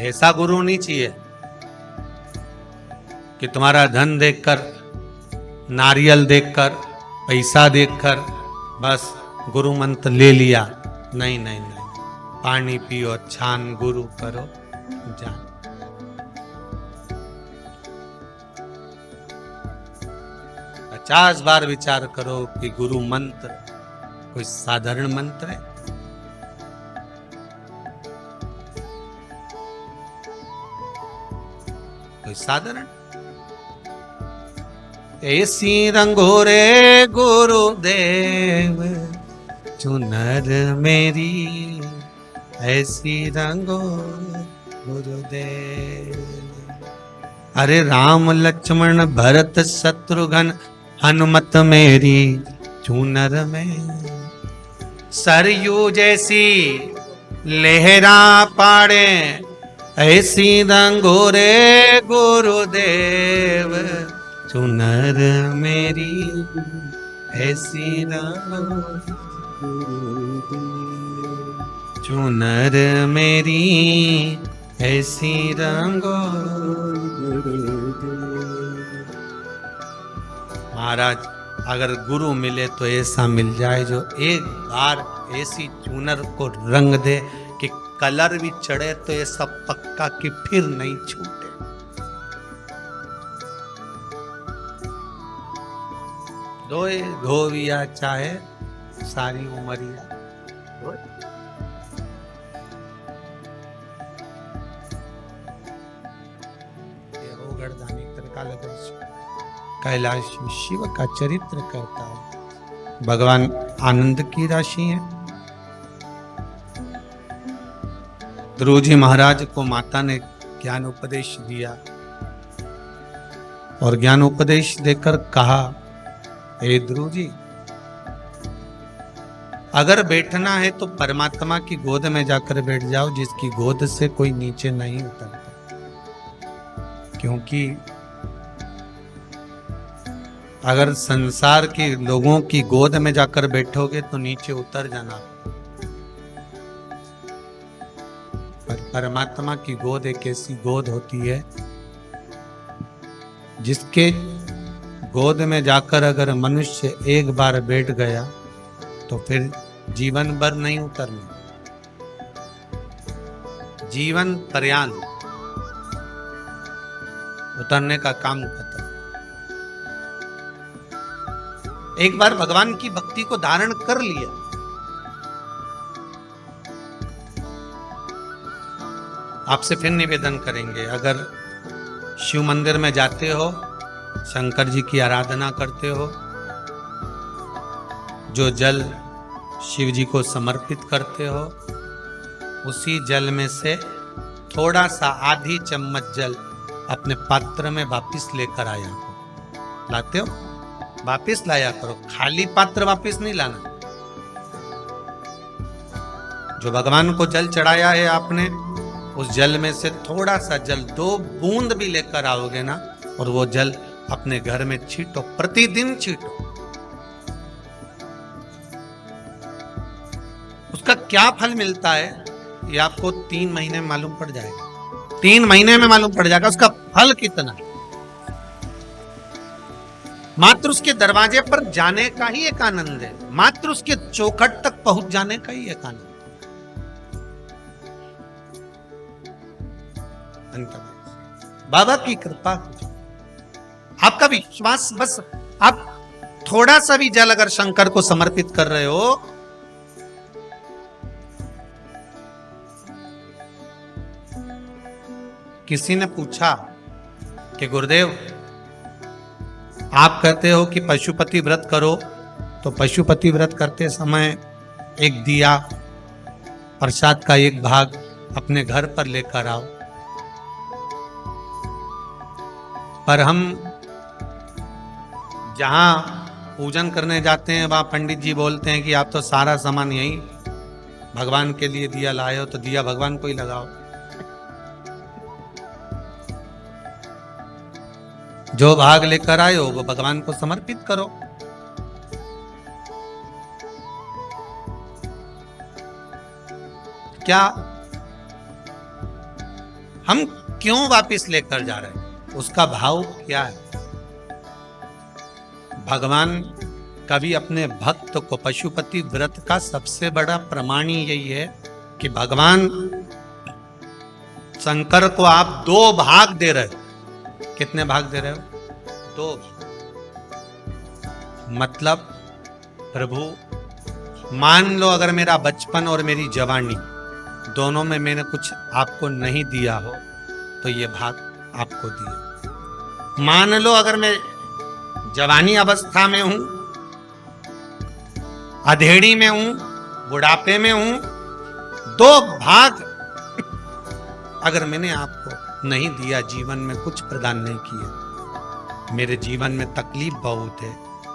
ऐसा गुरु नहीं चाहिए कि तुम्हारा धन देखकर, नारियल देखकर, पैसा देखकर बस गुरु मंत्र ले लिया। नहीं नहीं नहीं, पानी पियो छान गुरु करो जान। 50 बार विचार करो कि गुरु मंत्र कोई साधारण मंत्र है। कोई साधारण। ऐसी रंगोरे गुरुदेव चुनर मेरी, ऐसी रंगो गुरुदेव। अरे राम लक्ष्मण भरत शत्रुघ्न हनुमत मेरी चुनर में, सरयू जैसी लहरा पाड़े, ऐसी रंगोरे गुरुदेव चुनर मेरी, ऐसी चुनर मेरी, ऐसी रंगो महाराज, अगर गुरु मिले तो ऐसा मिल जाए जो एक बार ऐसी चूनर को रंग दे कि कलर भी चढ़े तो ऐसा पक्का कि फिर नहीं छूटे। धोए धोविया चाहे सारी उमरिया धोए। गढ़दानी त्रिकाल कैलाश शिव का चरित्र करता है। भगवान आनंद की राशि है। ध्रुव जी महाराज को माता ने ज्ञान उपदेश दिया और ज्ञान उपदेश देकर कहा, हे ध्रुव जी, अगर बैठना है तो परमात्मा की गोद में जाकर बैठ जाओ, जिसकी गोद से कोई नीचे नहीं उतरता। क्योंकि अगर संसार के लोगों की गोद में जाकर बैठोगे तो नीचे उतर जाना। पर परमात्मा की गोद एक ऐसी गोद होती है जिसके गोद में जाकर अगर मनुष्य एक बार बैठ गया तो फिर जीवन भर नहीं उतरना, जीवन पर्यंत उतरने का काम खत्म। एक बार भगवान की भक्ति को धारण कर लिया, आपसे फिर निवेदन करेंगे, अगर शिव मंदिर में जाते हो, शंकर जी की आराधना करते हो, जो जल शिव जी को समर्पित करते हो, उसी जल में से थोड़ा सा आधी चम्मच जल अपने पात्र में वापिस लेकर आया करो। लाते हो? वापिस लाया करो, खाली पात्र वापिस नहीं लाना। जो भगवान को जल चढ़ाया है आपने, उस जल में से थोड़ा सा जल 2 बूंद भी लेकर आओगे ना, और वो जल अपने घर में छींटो, प्रतिदिन छींटो। उसका क्या फल मिलता है ये आपको 3 महीने में मालूम पड़ जाएगा। 3 महीने में मालूम पड़ जाएगा उसका फल कितना। मात्र उसके दरवाजे पर जाने का ही एक आनंद है, मात्र उसके चौखट तक पहुंच जाने का ही एक आनंद। बाबा की कृपा, आपका विश्वास, बस आप थोड़ा सा भी जल अगर शंकर को समर्पित कर रहे हो, किसी ने पूछा कि गुरुदेव आप कहते हो कि पशुपति व्रत करो, तो पशुपति व्रत करते समय एक दिया, प्रसाद का एक भाग अपने घर पर लेकर आओ। पर हम जहां पूजन करने जाते हैं वहां पंडित जी बोलते हैं कि आप तो सारा सामान यही भगवान के लिए दिया लाए हो, तो दिया भगवान को ही लगाओ। जो भाग लेकर आए हो वो भगवान को समर्पित करो। क्या हम क्यों वापिस लेकर जा रहे हैं, उसका भाव क्या है? भगवान कभी अपने भक्त को, पशुपति व्रत का सबसे बड़ा प्रमाण यही है कि भगवान शंकर को आप 2 भाग दे रहे हो। कितने भाग दे रहे हो? 2। मतलब प्रभु मान लो अगर मेरा बचपन और मेरी जवानी दोनों में मैंने कुछ आपको नहीं दिया हो तो ये भाग आपको दिया। मान लो अगर मैं जवानी अवस्था में हूं, अधेड़ी में हूं, बुढ़ापे में हूं, 2 भाग अगर मैंने आपको नहीं दिया, जीवन में कुछ प्रदान नहीं किया, मेरे जीवन में तकलीफ बहुत है,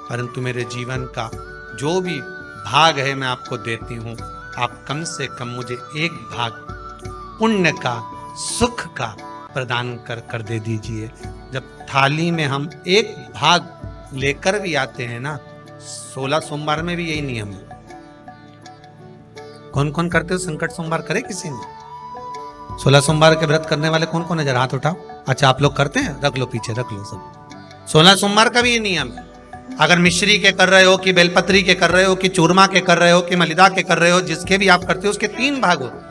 परंतु मेरे जीवन का जो भी भाग है मैं आपको देती हूं, आप कम से कम मुझे 1 भाग पुण्य का, सुख का प्रदान कर दे दीजिए। जब थाली में हम 1 भाग लेकर भी आते हैं ना, 16 सोमवार में भी यही नियम है। कौन कौन करते हो? संकट सोमवार करे किसी ने? 16 सोमवार के व्रत करने वाले कौन कौन है, जरा हाथ उठाओ। अच्छा आप लोग करते हैं, रख लो पीछे, रख लो सब। 16 सोमवार का भी ये नियम है। अगर मिश्री के कर रहे हो कि बेलपत्री के कर रहे हो कि चूरमा के कर रहे हो कि मलिदा के कर रहे हो, जिसके भी आप करते हो उसके 3 भाग होते,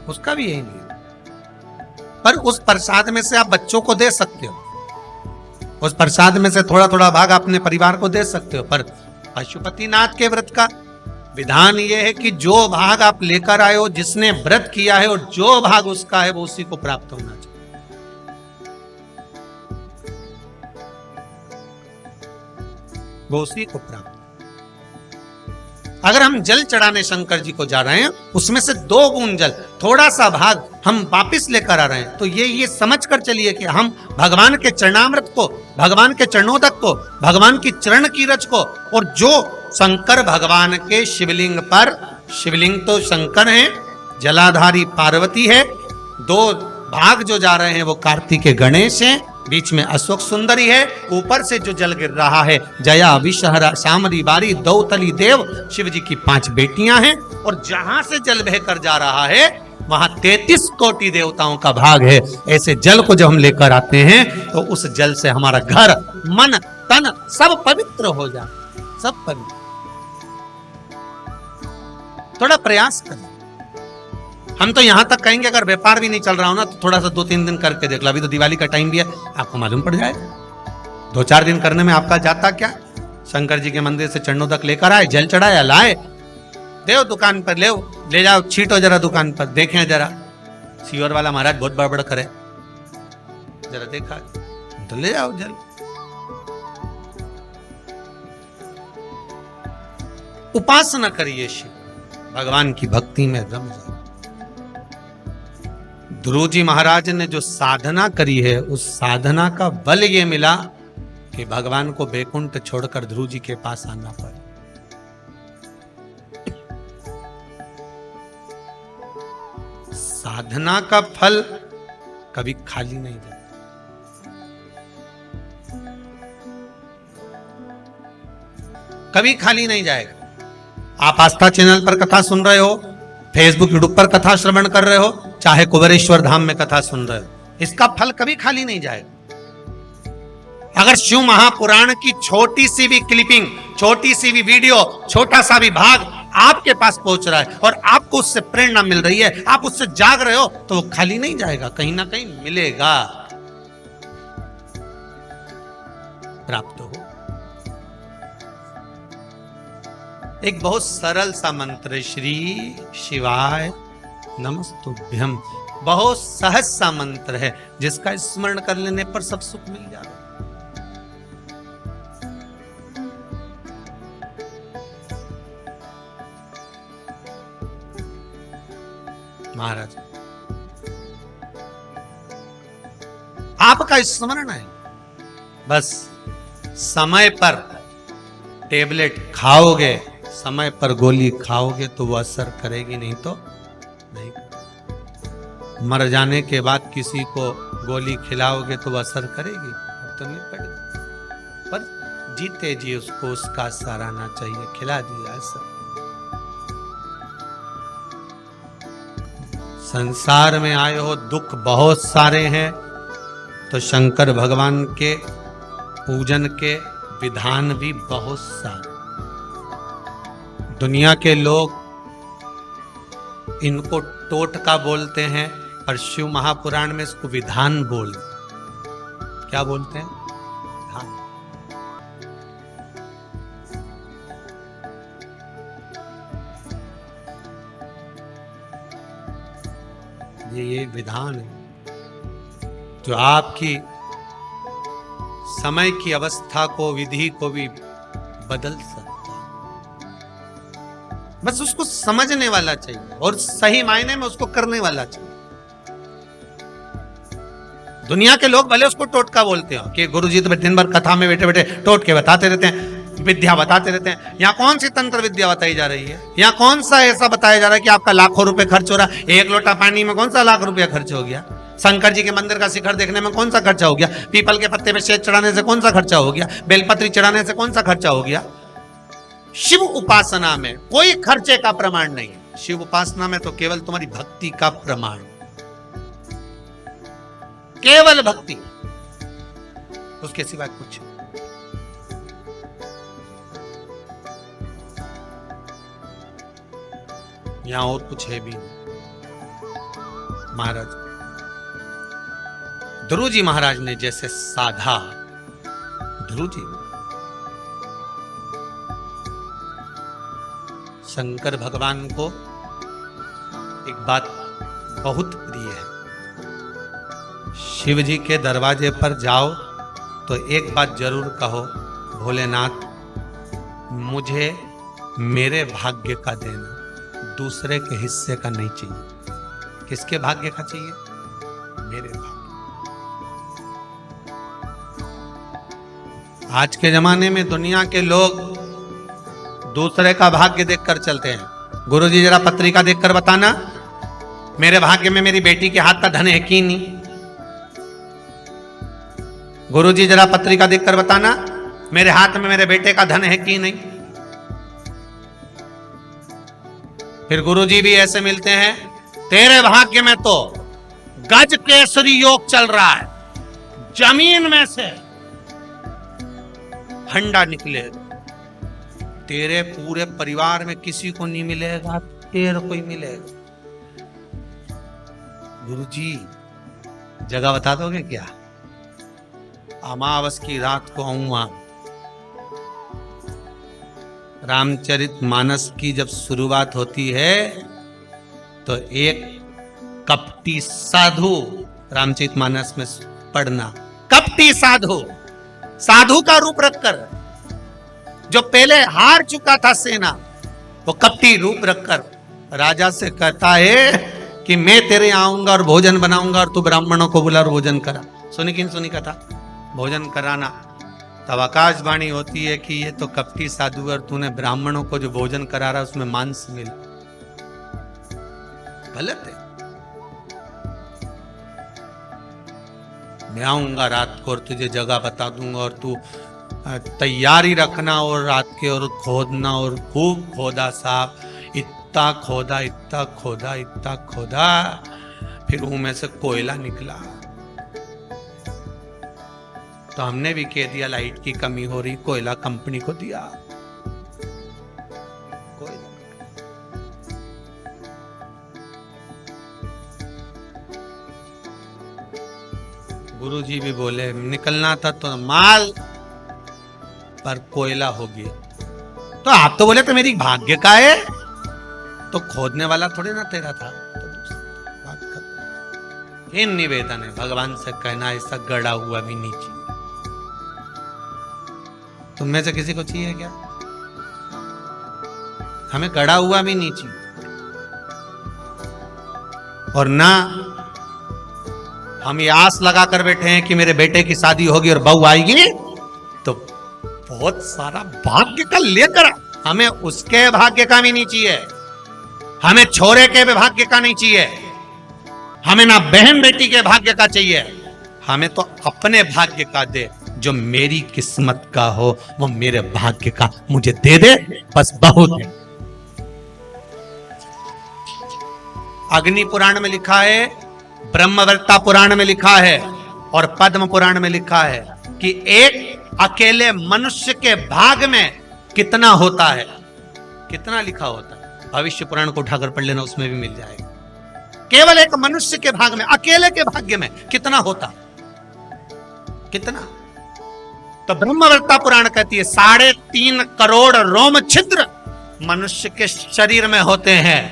उसका भी यही नियम। पर उस प्रसाद में से आप बच्चों को दे सकते हो, उस प्रसाद में से थोड़ा थोड़ा भाग अपने परिवार को दे सकते हो। पर पशुपतिनाथ के व्रत का विधान यह है कि जो भाग आप लेकर आए हो, जिसने व्रत किया है और जो भाग उसका है वो उसी को प्राप्त होना चाहिए। वो उसी को प्राप्त। अगर हम जल चढ़ाने शंकर जी को जा रहे हैं, उसमें से 2 बूंद जल, थोड़ा सा भाग हम वापिस लेकर आ रहे हैं, तो ये समझ कर चलिए कि हम भगवान के चरणामृत को, भगवान के चरणोदक को, भगवान की चरण की रज को, और जो शंकर भगवान के शिवलिंग पर, शिवलिंग तो शंकर हैं, जलाधारी पार्वती है, 2 भाग जो जा रहे हैं वो कार्तिकेय गणेश हैं, बीच में अशोक सुंदरी है, ऊपर से जो जल गिर रहा है जया विषहरा शामरी बारी दौतली देव, शिव जी की 5 बेटियां हैं, और जहां से जल बहकर जा रहा है वहां 33 कोटि देवताओं का भाग है। ऐसे जल को जब हम लेकर आते हैं तो उस जल से हमारा घर, मन, तन सब पवित्र हो जाए, सब पवित्र। थोड़ा प्रयास करें। हम तो यहां तक कहेंगे अगर व्यापार भी नहीं चल रहा हो ना तो थोड़ा सा 2-3 दिन करके देख लो। अभी तो दिवाली का टाइम भी है, आपको मालूम पड़ जाएगा। 2-4 दिन करने में आपका जाता क्या? शंकर जी के मंदिर से चरणोदक लेकर आए, जल चढ़ाया, लाए, देव दुकान पर ले जाओ, छीटो जरा दुकान पर, देखें जरा सीवर वाला महाराज बहुत बड़बड़ करे, जरा देखा तो ले जाओ जल। उपासना करिए शिव, भगवान की भक्ति में रम जाओ। ध्रुव जी महाराज ने जो साधना करी है, उस साधना का बल ये मिला कि भगवान को बैकुंठ छोड़कर ध्रुव जी के पास आना पड़ा। साधना का फल कभी खाली नहीं जाता। कभी खाली नहीं जाएगा। आप आस्था चैनल पर कथा सुन रहे हो, फेसबुक यूट्यूब पर कथा श्रवण कर रहे हो, चाहे कुबेरेश्वर धाम में कथा सुन रहे हो, इसका फल कभी खाली नहीं जाएगा। अगर शिव महापुराण की छोटी सी भी क्लिपिंग, छोटी सी भी वीडियो, छोटा सा भी भाग आपके पास पहुंच रहा है और आपको उससे प्रेरणा मिल रही है, आप उससे जाग रहे हो, तो वो खाली नहीं जाएगा, कहीं ना कहीं मिलेगा, प्राप्त हो। एक बहुत सरल सा मंत्र, श्री शिवाय नमस्तुभ्यम, बहुत सहज सा मंत्र है जिसका स्मरण कर लेने पर सब सुख मिल जाता है। महाराज आपका स्मरण है, बस समय पर टेबलेट खाओगे, समय पर गोली खाओगे तो वो असर करेगी, नहीं तो नहीं। मर जाने के बाद किसी को गोली खिलाओगे तो वो असर करेगी, अब तो नहीं पड़ेगी। पर जीते जी उसको उसका सराहना चाहिए, खिला दिया असर। संसार में आए हो, दुख बहुत सारे हैं, तो शंकर भगवान के पूजन के विधान भी बहुत सारे। दुनिया के लोग इनको टोटका बोलते हैं, पर शिव महापुराण में इसको विधान बोलते। क्या बोलते हैं? विधान। ये विधान है जो आपकी समय की अवस्था को, विधि को भी बदल सकता है। बस उसको समझने वाला चाहिए और सही मायने में उसको करने वाला चाहिए। दुनिया के लोग भले उसको टोटका बोलते हो कि गुरुजी तो दिन भर कथा में बैठे बैठे टोटके बताते रहते हैं, विद्या बताते रहते हैं। यहाँ कौन सी तंत्र विद्या बताई जा रही है? यहाँ कौन सा ऐसा बताया जा रहा है कि आपका लाखों रुपए खर्च हो रहा है? 1 लोटा पानी में कौन सा लाख रुपया खर्च हो गया? शंकर जी के मंदिर का शिखर देखने में कौन सा खर्चा हो गया? पीपल के पत्ते पे शेष चढ़ाने से कौन सा खर्चा हो गया? बेलपत्री चढ़ाने से कौन सा खर्चा हो गया? शिव उपासना में कोई खर्चे का प्रमाण नहीं है। शिव उपासना में तो केवल तुम्हारी भक्ति का प्रमाण, केवल भक्ति, उसके सिवा कुछ। यहां और कुछ है भी नहीं। महाराज ध्रुव जी महाराज ने जैसे साधा, ध्रुव जी शंकर भगवान को एक बात बहुत प्रिय है, शिव जी के दरवाजे पर जाओ तो एक बात जरूर कहो, भोलेनाथ मुझे मेरे भाग्य का देना, दूसरे के हिस्से का नहीं चाहिए। किसके भाग्य का चाहिए? मेरे भाग्य। आज के जमाने में दुनिया के लोग दूसरे का भाग्य देखकर चलते हैं। गुरुजी जरा पत्रिका देखकर बताना, मेरे भाग्य में मेरी बेटी के हाथ का धन है कि नहीं। गुरुजी जरा पत्रिका देखकर बताना, मेरे हाथ में मेरे बेटे का धन है कि नहीं। फिर गुरुजी भी ऐसे मिलते हैं, तेरे भाग्य में तो गज केसरी योग चल रहा है, जमीन में से हंडा निकलेगा, तेरे पूरे परिवार में किसी को नहीं मिलेगा, तेरे को ही मिलेगा। गुरुजी जगह बता दोगे क्या? अमावस की रात को आऊंगा। रामचरित मानस की जब शुरुआत होती है तो एक कपटी साधु रामचरित मानस में पढ़ना, कपटी साधु, साधु का रूप रखकर, जो पहले हार चुका था सेना, वो कपटी रूप रखकर राजा से कहता है कि मैं तेरे आऊंगा और भोजन बनाऊंगा और तू ब्राह्मणों को बुला और भोजन करा। सुनी कि नहीं सुनी कथा? भोजन कराना। तब आकाशवाणी होती है कि ये तो कपटी साधु और तूने ब्राह्मणों को जो भोजन करा रहा उसमें मांस मिल, गलत है। मैं आऊंगा रात को और तुझे जगह बता दूंगा और तू तैयारी रखना और रात के और खोदना, और खूब खोदा साहब, इतना खोदा इतना खोदा इतना खोदा, फिर उनमें से कोयला निकला। तो हमने भी कह दिया लाइट की कमी हो रही, कोयला कंपनी को दिया। कोयला गुरुजी भी बोले निकलना था तो माल, पर कोयला हो गया। तो आप तो बोले तो मेरी भाग्य का है, तो खोदने वाला थोड़े ना तेरा था। तो बात कर, इन निवेदन है भगवान से कहना ऐसा गड़ा हुआ भी नहीं चाहिए। तुम में से किसी को चाहिए क्या? हमें गड़ा हुआ भी नहीं चाहिए। और ना हम ये आस लगा कर बैठे हैं कि मेरे बेटे की शादी होगी और बहू आएगी तो बहुत सारा भाग्य का लेकर, हमें उसके भाग्य का भी नहीं चाहिए, हमें छोरे के भी भाग्य का नहीं चाहिए, हमें ना बहन बेटी के भाग्य का चाहिए, हमें तो अपने भाग्य का दे। जो मेरी किस्मत का हो वो मेरे भाग्य का मुझे दे दे, बस बहुत है। अग्नि पुराण में लिखा है, ब्रह्मवर्ता पुराण में लिखा है और पद्म पुराण में लिखा है कि एक अकेले मनुष्य के भाग में कितना होता है, कितना लिखा होता है। भविष्य पुराण को उठाकर पढ़ लेना, उसमें भी मिल जाएगा। केवल एक मनुष्य के भाग में, अकेले के भाग्य में कितना होता, कितना। तो ब्रह्मवर्ता पुराण कहती है 3.5 करोड़ रोम छिद्र मनुष्य के शरीर में होते हैं।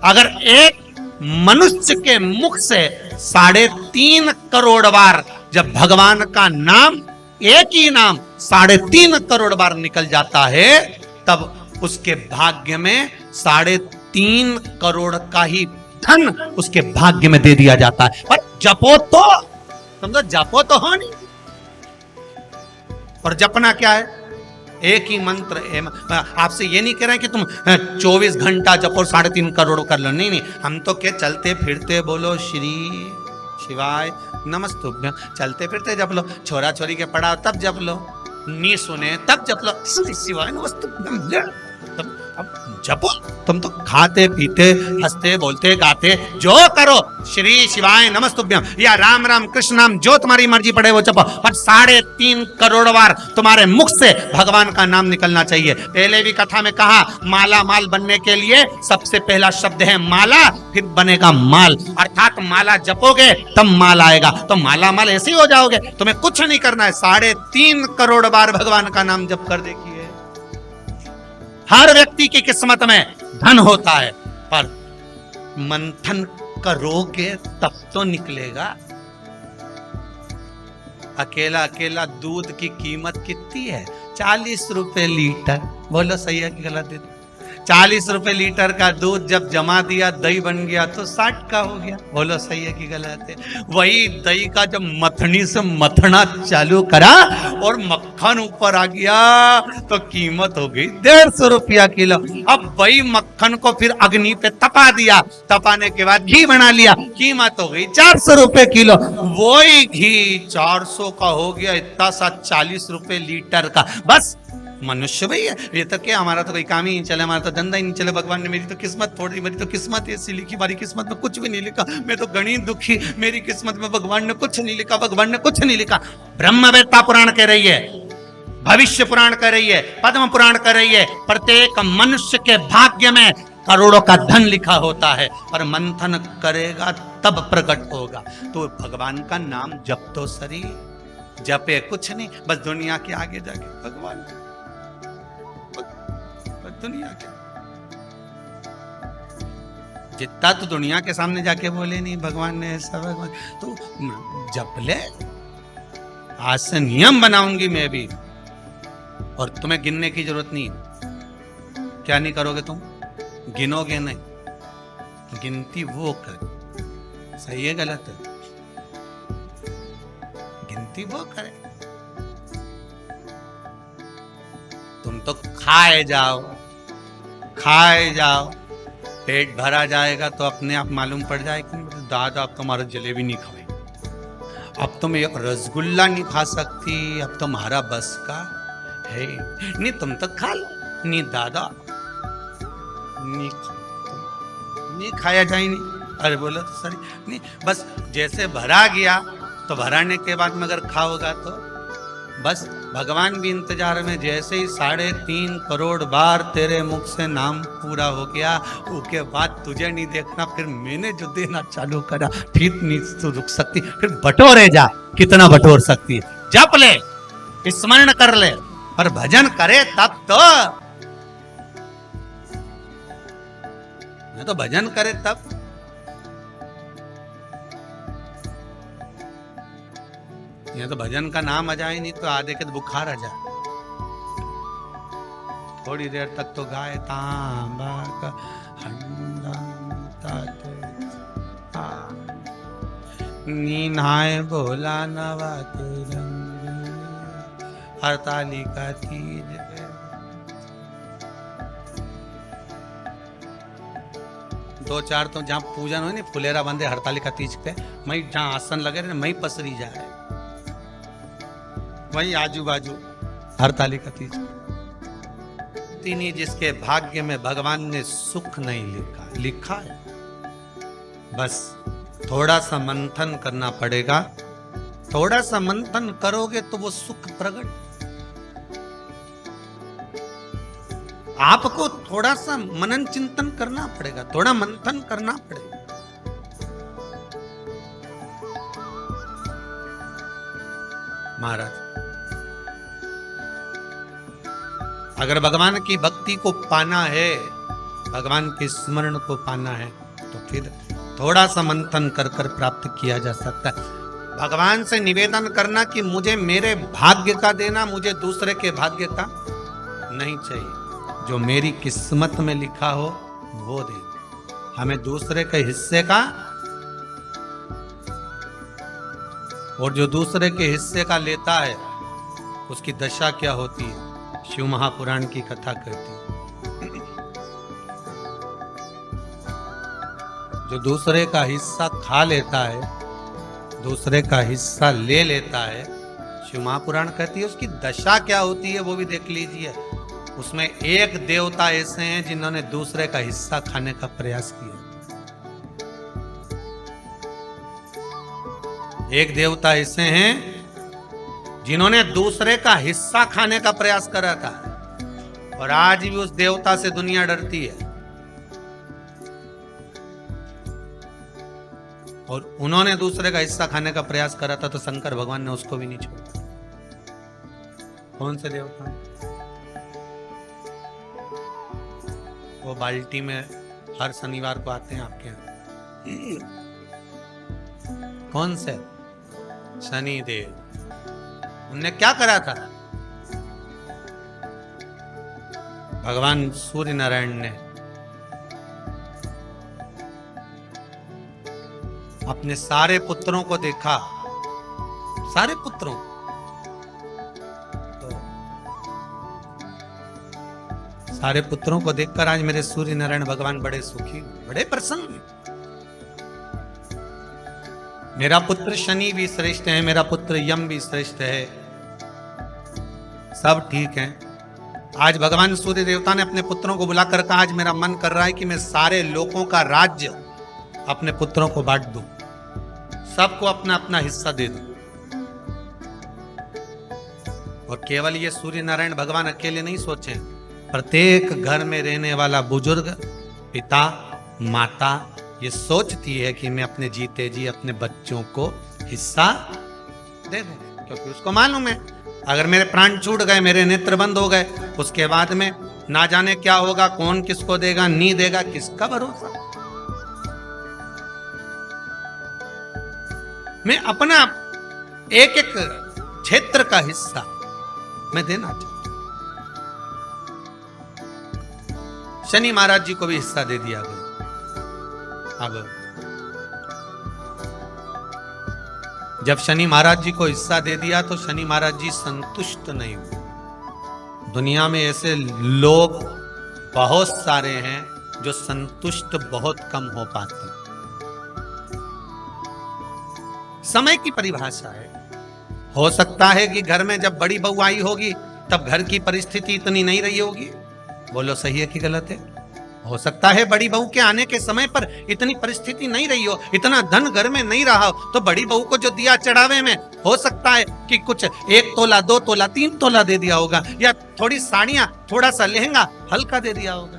अगर एक मनुष्य के मुख से 3.5 करोड़ बार जब भगवान का नाम, एक ही नाम 3.5 करोड़ बार निकल जाता है, तब उसके भाग्य में 3.5 करोड़ का ही धन उसके भाग्य में दे दिया जाता है। पर जपो तो समझो, जपो तो हो नहीं। और जपना क्या है? एक ही मंत्र। आपसे ये नहीं कह रहे हैं कि तुम 24 घंटा जपो 3.5 करोड़ कर लो, नहीं नहीं। हम तो क्या चलते फिरते बोलो श्री शिवाय नमस्तुभ्यं, चलते फिरते जप लो, छोरा छोरी के पढ़ाओ तब जप लो, नी सुने तब जप लो, शिवाय नमस्तुभ्यम। तब अब जपो, तुम तो खाते पीते हंसते बोलते गाते जो करो, श्री शिवाय नमस्तुभ्यम या राम राम कृष्ण नाम जो तुम्हारी मर्जी पड़े वो जपो, पर 3.5 करोड़ बार तुम्हारे मुख से भगवान का नाम निकलना चाहिए। पहले भी कथा में कहा, माला माल बनने के लिए सबसे पहला शब्द है माला, फिर बनेगा माल, अर्थात माला जपोगे तब माल आएगा। तो माला माल ऐसे ही हो जाओगे, तुम्हें कुछ नहीं करना है, 3.5 करोड़ बार भगवान का नाम जप कर देखिए। हर व्यक्ति की किस्मत में धन होता है, पर मंथन करोगे तब तो निकलेगा। अकेला अकेला दूध की कीमत कितनी है? 40 रुपए लीटर। बोलो सही है कि गलत है? 40 रुपए लीटर का दूध जब जमा दिया दही बन गया तो 60 का हो गया। बोलो सही है कि गलत है? वही दही का जब मथनी से मथना चालू करा और मक्खन ऊपर आ गया तो कीमत हो गई 150 रुपया किलो। अब वही मक्खन को फिर अग्नि पे तपा दिया, तपाने के बाद घी बना लिया, कीमत हो गई 400 रुपए किलो। वही घी 400 का हो गया, इतना सा 40 रुपए लीटर का। बस मनुष्य भाई है ये, तो क्या हमारा तो कोई काम ही नहीं चले, हमारा तो धंधा ही नहीं चले। भगवान ने मेरी तो किस्मत थोड़ी, मेरी तो किस्मत ऐसी लिखी, हमारी किस्मत में कुछ भी नहीं लिखा, मैं तो गणित दुखी, मेरी किस्मत में भगवान ने कुछ नहीं लिखा, भगवान ने कुछ नहीं लिखा। ब्रह्मवेत्ता पुराण कह रही है, भविष्य पुराण कह रही है, पद्म पुराण कह रही है, प्रत्येक मनुष्य के भाग्य में करोड़ों का धन लिखा होता है, पर मंथन करेगा तब प्रकट होगा। तो भगवान का नाम जप तो सरी, जपे कुछ नहीं, बस दुनिया के आगे जाके भगवान, दुनिया के जितना तो दुनिया के सामने जाके बोले नहीं भगवान ने ऐसा, भगवान तो जप ले। आज से नियम बनाऊंगी मैं भी, और तुम्हें गिनने की जरूरत नहीं। क्या नहीं करोगे तुम? गिनोगे नहीं, गिनती वो कर। सही है गलत है? गिनती वो करे। तुम तो खाए जाओ, खाए जाओ, पेट भरा जाएगा तो अपने आप मालूम पड़ जाए कि दादा अब तुम्हारा जलेबी नहीं खाए, अब तुम एक रसगुल्ला नहीं खा सकती, अब तुम्हारा बस का है नहीं, तुम तो खा लो। नहीं दादा नहीं खाया जाए नहीं। अरे बोलो तो सही नहीं, बस जैसे भरा गया तो भराने के बाद में अगर खाओगा तो बस भगवान भी इंतजार में। जैसे ही 3.5 करोड़ बार तेरे मुख से नाम पूरा हो गया, उसके बाद तुझे नहीं देखना, फिर मैंने जो देना चालू करा फिर नहीं तो रुक सकती, फिर बटोरे जा, कितना बटोर सकती है। जप ले, स्मरण कर ले, पर भजन करे तब तो, नहीं तो भजन करे तब। ये तो भजन का नाम आ जाए नहीं तो आधे के तो बुखार आ जाए। थोड़ी देर तक तो गाए तांबा का नीनाए बोला नवा हरतालिका तीज। दो चार तो जहाँ पूजन हो नहीं, फुलेरा बंदे हरतालिका तीज पे, मई जहाँ आसन लगे रहे मई पसरी जाए, वही आजू बाजू हरतालिका तीज। तीनी जिसके भाग्य में भगवान ने सुख नहीं लिखा, लिखा है, बस थोड़ा सा मंथन करना पड़ेगा। थोड़ा सा मंथन करोगे तो वो सुख प्रकट। आपको थोड़ा सा मनन चिंतन करना पड़ेगा, थोड़ा मंथन करना पड़ेगा। महाराज अगर भगवान की भक्ति को पाना है, भगवान के स्मरण को पाना है, तो फिर थोड़ा सा मंथन कर कर प्राप्त किया जा सकता है। भगवान से निवेदन करना कि मुझे मेरे भाग्य का देना, मुझे दूसरे के भाग्य का नहीं चाहिए। जो मेरी किस्मत में लिखा हो वो दे। हमें दूसरे के हिस्से का, और जो दूसरे के हिस्से का लेता है उसकी दशा क्या होती है, शिव महापुराण की कथा कहती है। जो दूसरे का हिस्सा खा लेता है, दूसरे का हिस्सा ले लेता है, शिव महापुराण कहती है उसकी दशा क्या होती है वो भी देख लीजिए। उसमें एक देवता ऐसे हैं जिन्होंने दूसरे का हिस्सा खाने का प्रयास किया। एक देवता ऐसे हैं जिन्होंने दूसरे का हिस्सा खाने का प्रयास करा था, और आज भी उस देवता से दुनिया डरती है। और उन्होंने दूसरे का हिस्सा खाने का प्रयास करा था तो शंकर भगवान ने उसको भी नहीं छोड़ा। कौन से देवता? वो बाल्टी में हर शनिवार को आते हैं आपके यहाँ। कौन से? शनि देव। उनने क्या करा था? भगवान सूर्य नारायण ने अपने सारे पुत्रों को देखा, सारे पुत्रों तो सारे पुत्रों को देखकर आज मेरे सूर्य नारायण भगवान बड़े सुखी, बड़े प्रसन्न। मेरा पुत्र शनि भी श्रेष्ठ है, मेरा पुत्र यम भी श्रेष्ठ है, सब ठीक है। आज भगवान सूर्य देवता ने अपने पुत्रों को बुलाकर कहा, आज मेरा मन कर रहा है कि मैं सारे लोगों का राज्य अपने पुत्रों को बांट दूं, सबको अपना अपना हिस्सा दे दूं। और केवल ये सूर्य नारायण भगवान अकेले नहीं सोचे, प्रत्येक घर में रहने वाला बुजुर्ग, पिता, माता ये सोचती है कि मैं अपने जीते जी अपने बच्चों को हिस्सा दे दूं, क्योंकि उसको मालूम है अगर मेरे प्राण छूट गए, मेरे नेत्र बंद हो गए, उसके बाद में ना जाने क्या होगा, कौन किसको देगा, नहीं देगा, किसका भरोसा। मैं अपना एक एक क्षेत्र का हिस्सा मैं देना चाहता हूं। शनि महाराज जी को भी हिस्सा दे दिया गया। अब जब शनि महाराज जी को हिस्सा दे दिया तो शनि महाराज जी संतुष्ट नहीं हुए। दुनिया में ऐसे लोग बहुत सारे हैं जो संतुष्ट बहुत कम हो पाते। समय की परिभाषा है। हो सकता है कि घर में जब बड़ी बहू आई होगी तब घर की परिस्थिति इतनी नहीं रही होगी। बोलो सही है कि गलत है? हो सकता है बड़ी बहू के आने के समय पर इतनी परिस्थिति नहीं रही हो, इतना धन घर में नहीं रहा हो, तो बड़ी बहू को जो दिया चढ़ावे में हो सकता है कि कुछ 1 तोला, 2 तोला, 3 तोला दे दिया होगा, या थोड़ी साड़ियां, थोड़ा सा लहंगा हल्का दे दिया होगा।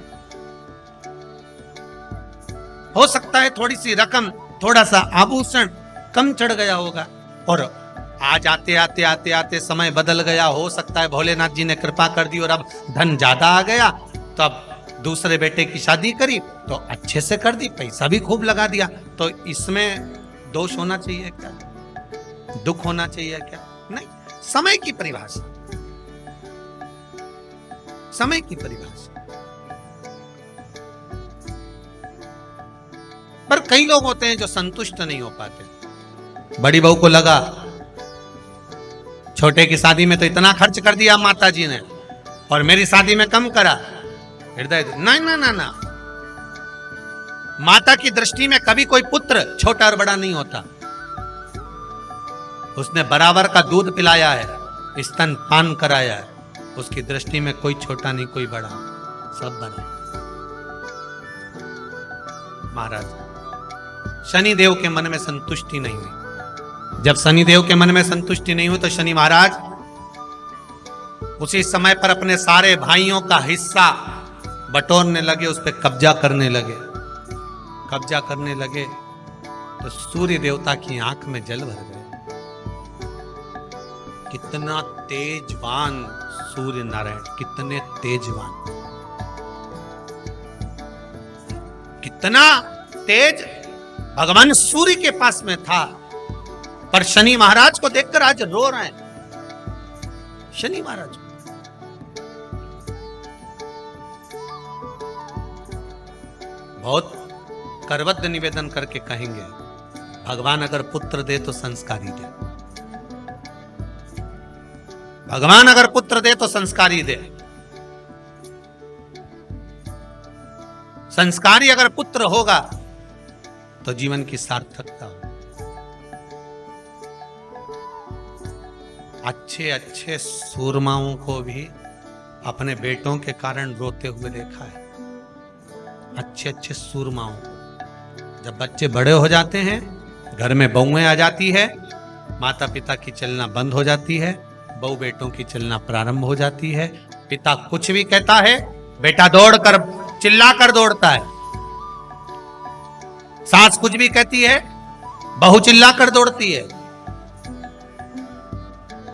हो सकता है थोड़ी सी रकम, थोड़ा सा आभूषण कम चढ़ गया होगा। और आज आते आते आते आते समय बदल गया। हो सकता है भोलेनाथ जी ने कृपा कर दी और अब धन ज्यादा आ गया, तो अब दूसरे बेटे की शादी करी तो अच्छे से कर दी, पैसा भी खूब लगा दिया। तो इसमें दोष होना चाहिए क्या? दुख होना चाहिए क्या? नहीं। समय की परिभाषा, समय की परिभाषा। पर कई लोग होते हैं जो संतुष्ट नहीं हो पाते। बड़ी बहू को लगा छोटे की शादी में तो इतना खर्च कर दिया माता जी ने, और मेरी शादी में कम करा। हृदय ना ना ना ना, माता की दृष्टि में कभी कोई पुत्र छोटा और बड़ा नहीं होता। उसने बराबर का दूध पिलाया है, स्तन पान कराया है, उसकी दृष्टि में कोई छोटा नहीं कोई बड़ा, सब बड़ा। महाराज शनिदेव के मन में संतुष्टि नहीं हुई। जब शनिदेव के मन में संतुष्टि नहीं हुई तो शनि महाराज उसी समय पर अपने सारे भाइयों का हिस्सा बटोरने लगे, उस पर कब्जा करने लगे। कब्जा करने लगे तो सूर्य देवता की आंख में जल भर गए। कितना तेजवान सूर्य नारायण, कितने तेजवान, कितना तेज भगवान सूर्य के पास में था। पर शनि महाराज को देखकर आज रो रहे हैं। शनि महाराज बहुत करबद्ध निवेदन करके कहेंगे, भगवान अगर पुत्र दे तो संस्कारी दे। भगवान अगर पुत्र दे तो संस्कारी दे। संस्कारी अगर पुत्र होगा तो जीवन की सार्थकता हो। अच्छे अच्छे सूरमाओं को भी अपने बेटों के कारण रोते हुए देखा है। अच्छे अच्छे सूरमाओं को जब बच्चे बड़े हो जाते हैं, घर में बहुएं आ जाती है, माता पिता की चलना बंद हो जाती है, बहू बेटों की चलना प्रारंभ हो जाती है। पिता कुछ भी कहता है, बेटा दौड़ कर चिल्ला कर दौड़ता है। सास कुछ भी कहती है, बहू चिल्ला कर दौड़ती है।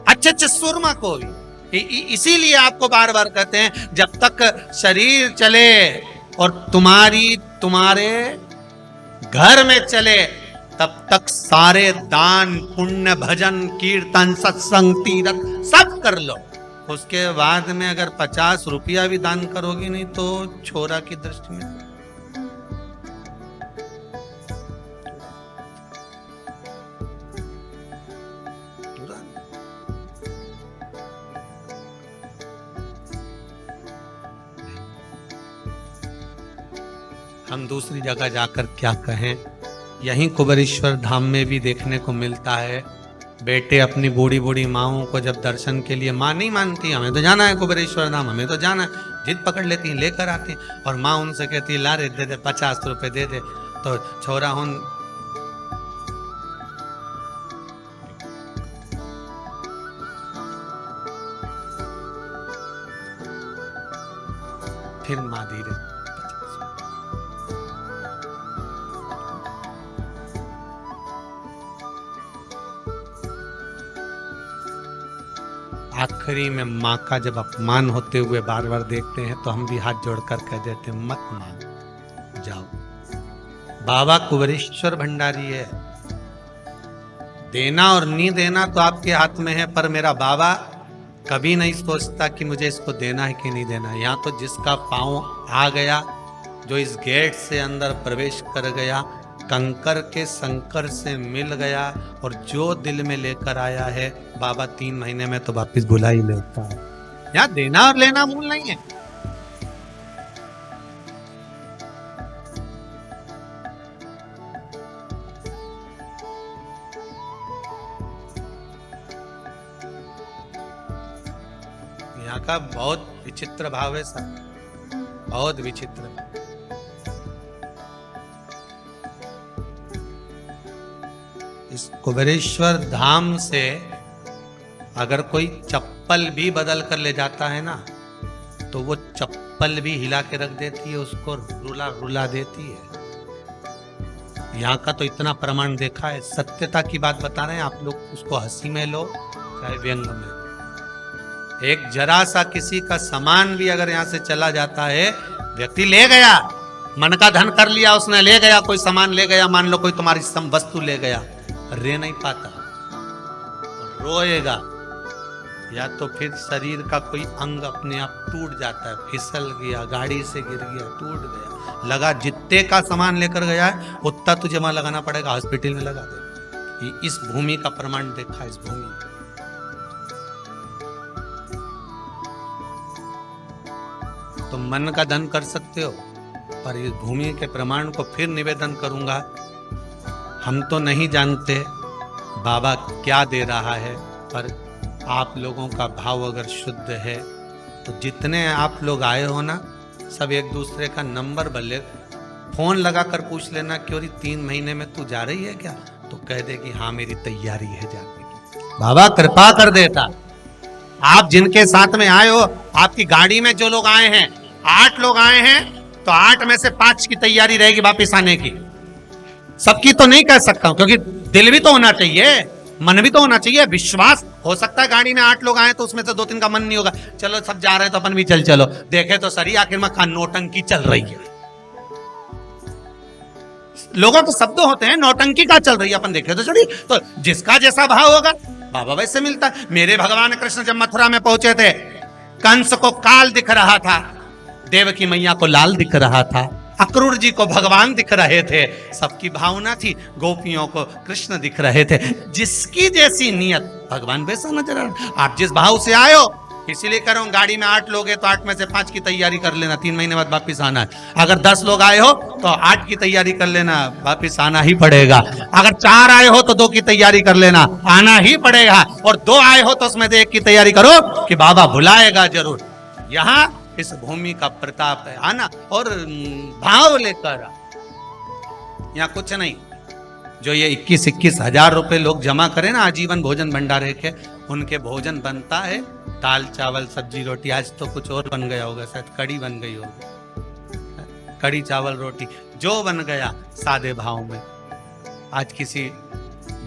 अच्छे अच्छे सुरमा को भी इसीलिए आपको बार बार कहते हैं, जब तक शरीर चले और तुम्हारे घर में चले, तब तक सारे दान पुण्य भजन कीर्तन सत्संग तीर्थ सब कर लो। उसके बाद में अगर 50 रुपया भी दान करोगी नहीं तो छोरा की दृष्टि में हम दूसरी जगह जाकर क्या कहें। यहीं कुबेरेश्वर धाम में भी देखने को मिलता है, बेटे अपनी बूढ़ी बूढ़ी माओं को जब दर्शन के लिए, माँ नहीं मानती, हमें तो जाना है कुबेरेश्वर धाम, हमें तो जाना है, जिद पकड़ लेती हैं, लेकर आती हैं। और माँ उनसे कहती है, ला रे दे दे 50 रुपए दे दे। तो छोरा हुन फिर माँ धीरे आखिरी में माँ का जब अपमान होते हुए बार बार देखते हैं तो हम भी हाथ जोड़कर कह देते हैं, मत मांगो, जाओ। बाबा कुबेरेश्वर भंडारी है, देना और नहीं देना तो आपके हाथ में है, पर मेरा बाबा कभी नहीं सोचता कि मुझे इसको देना है कि नहीं देना। यहाँ तो जिसका पांव आ गया, जो इस गेट से अंदर प्रवेश कर गया, कंकर के संकर से मिल गया, और जो दिल में लेकर आया है, बाबा 3 महीने में तो वापिस बुला ही लेता है। यहाँ देना और लेना मूल नहीं है। यहाँ का बहुत विचित्र भाव है सब, बहुत विचित्र। इस कुबेरेश्वर धाम से अगर कोई चप्पल भी बदल कर ले जाता है ना, तो वो चप्पल भी हिला के रख देती है, उसको रुला रुला देती है। यहाँ का तो इतना प्रमाण देखा है, सत्यता की बात बता रहे हैं आप लोग, उसको हंसी में लो चाहे व्यंग में। एक जरा सा किसी का सामान भी अगर यहाँ से चला जाता है, व्यक्ति ले गया, मन का धन कर लिया उसने, ले गया, कोई सामान ले गया, मान लो कोई तुम्हारी वस्तु ले गया, रे नहीं पाता, रोएगा, या तो फिर शरीर का कोई अंग अपने आप टूट जाता है, फिसल गया, गाड़ी से गिर गया, टूट गया, लगा जितने का सामान लेकर गया है उतना तुझे वहां लगाना पड़ेगा, हॉस्पिटल में लगा दे। इस भूमि का प्रमाण देखा, इस भूमि तो मन का धन कर सकते हो, पर इस भूमि के प्रमाण को फिर निवेदन करूंगा, हम तो नहीं जानते बाबा क्या दे रहा है, पर आप लोगों का भाव अगर शुद्ध है तो जितने आप लोग आए हो ना, सब एक दूसरे का नंबर बदले, फोन लगाकर पूछ लेना कि 3 महीने में तू जा रही है क्या, तो कह दे कि हाँ मेरी तैयारी है जाने की। बाबा कृपा कर देता। आप जिनके साथ में आए हो, आपकी गाड़ी में जो लोग आए हैं, 8 लोग आए हैं, तो 8 में से 5 की तैयारी रहेगी वापिस आने की। सबकी तो नहीं कह सकता हूं, क्योंकि दिल भी तो होना चाहिए, मन भी तो होना चाहिए, विश्वास। हो सकता है गाड़ी में 8 लोग आए तो उसमें से 2-3 का मन नहीं होगा, चलो सब जा रहे हैं तो अपन भी चलो, देखे तो सही आखिर में नोटंकी चल रही है। लोगों के शब्द होते हैं, नौटंकी का चल रही है, अपन देखे तो चलिए। तो जिसका जैसा भाव होगा बाबा वैसे मिलता है। मेरे भगवान कृष्ण जब मथुरा में पहुंचे थे, कंस को काल दिख रहा था, देवकी मैया को लाल दिख रहा था, अक्रूर जी को भगवान दिख रहे थे, सबकी भावना थी, गोपियों को कृष्ण दिख रहे थे। जिसकी जैसी नियत भगवान वैसा नजर आ रहा। आप जिस भाव से आए हो, इसीलिए कह रहा हूं, गाड़ी में 8 लोग हैं तो 8 में से 5 की तैयारी कर लेना, 3 महीने बाद वापिस आना है। अगर 10 लोग आए हो तो 8 की तैयारी कर लेना, वापिस आना ही पड़ेगा। अगर 4 आए हो तो 2 की तैयारी कर लेना, आना ही पड़ेगा। और 2 आए हो तो उसमें से 1 की तैयारी करो कि बाबा बुलाएगा जरूर। यहां इस भूमि का प्रताप है, आना और भाव लेकर। यहां कुछ नहीं, जो ये 21-21 हजार रुपए लोग जमा करें ना आजीवन भोजन भंडारे के, उनके भोजन बनता है दाल चावल सब्जी रोटी। आज तो कुछ और बन गया होगा, शायद कड़ी बन गई होगी, कड़ी चावल रोटी जो बन गया सादे भाव में। आज किसी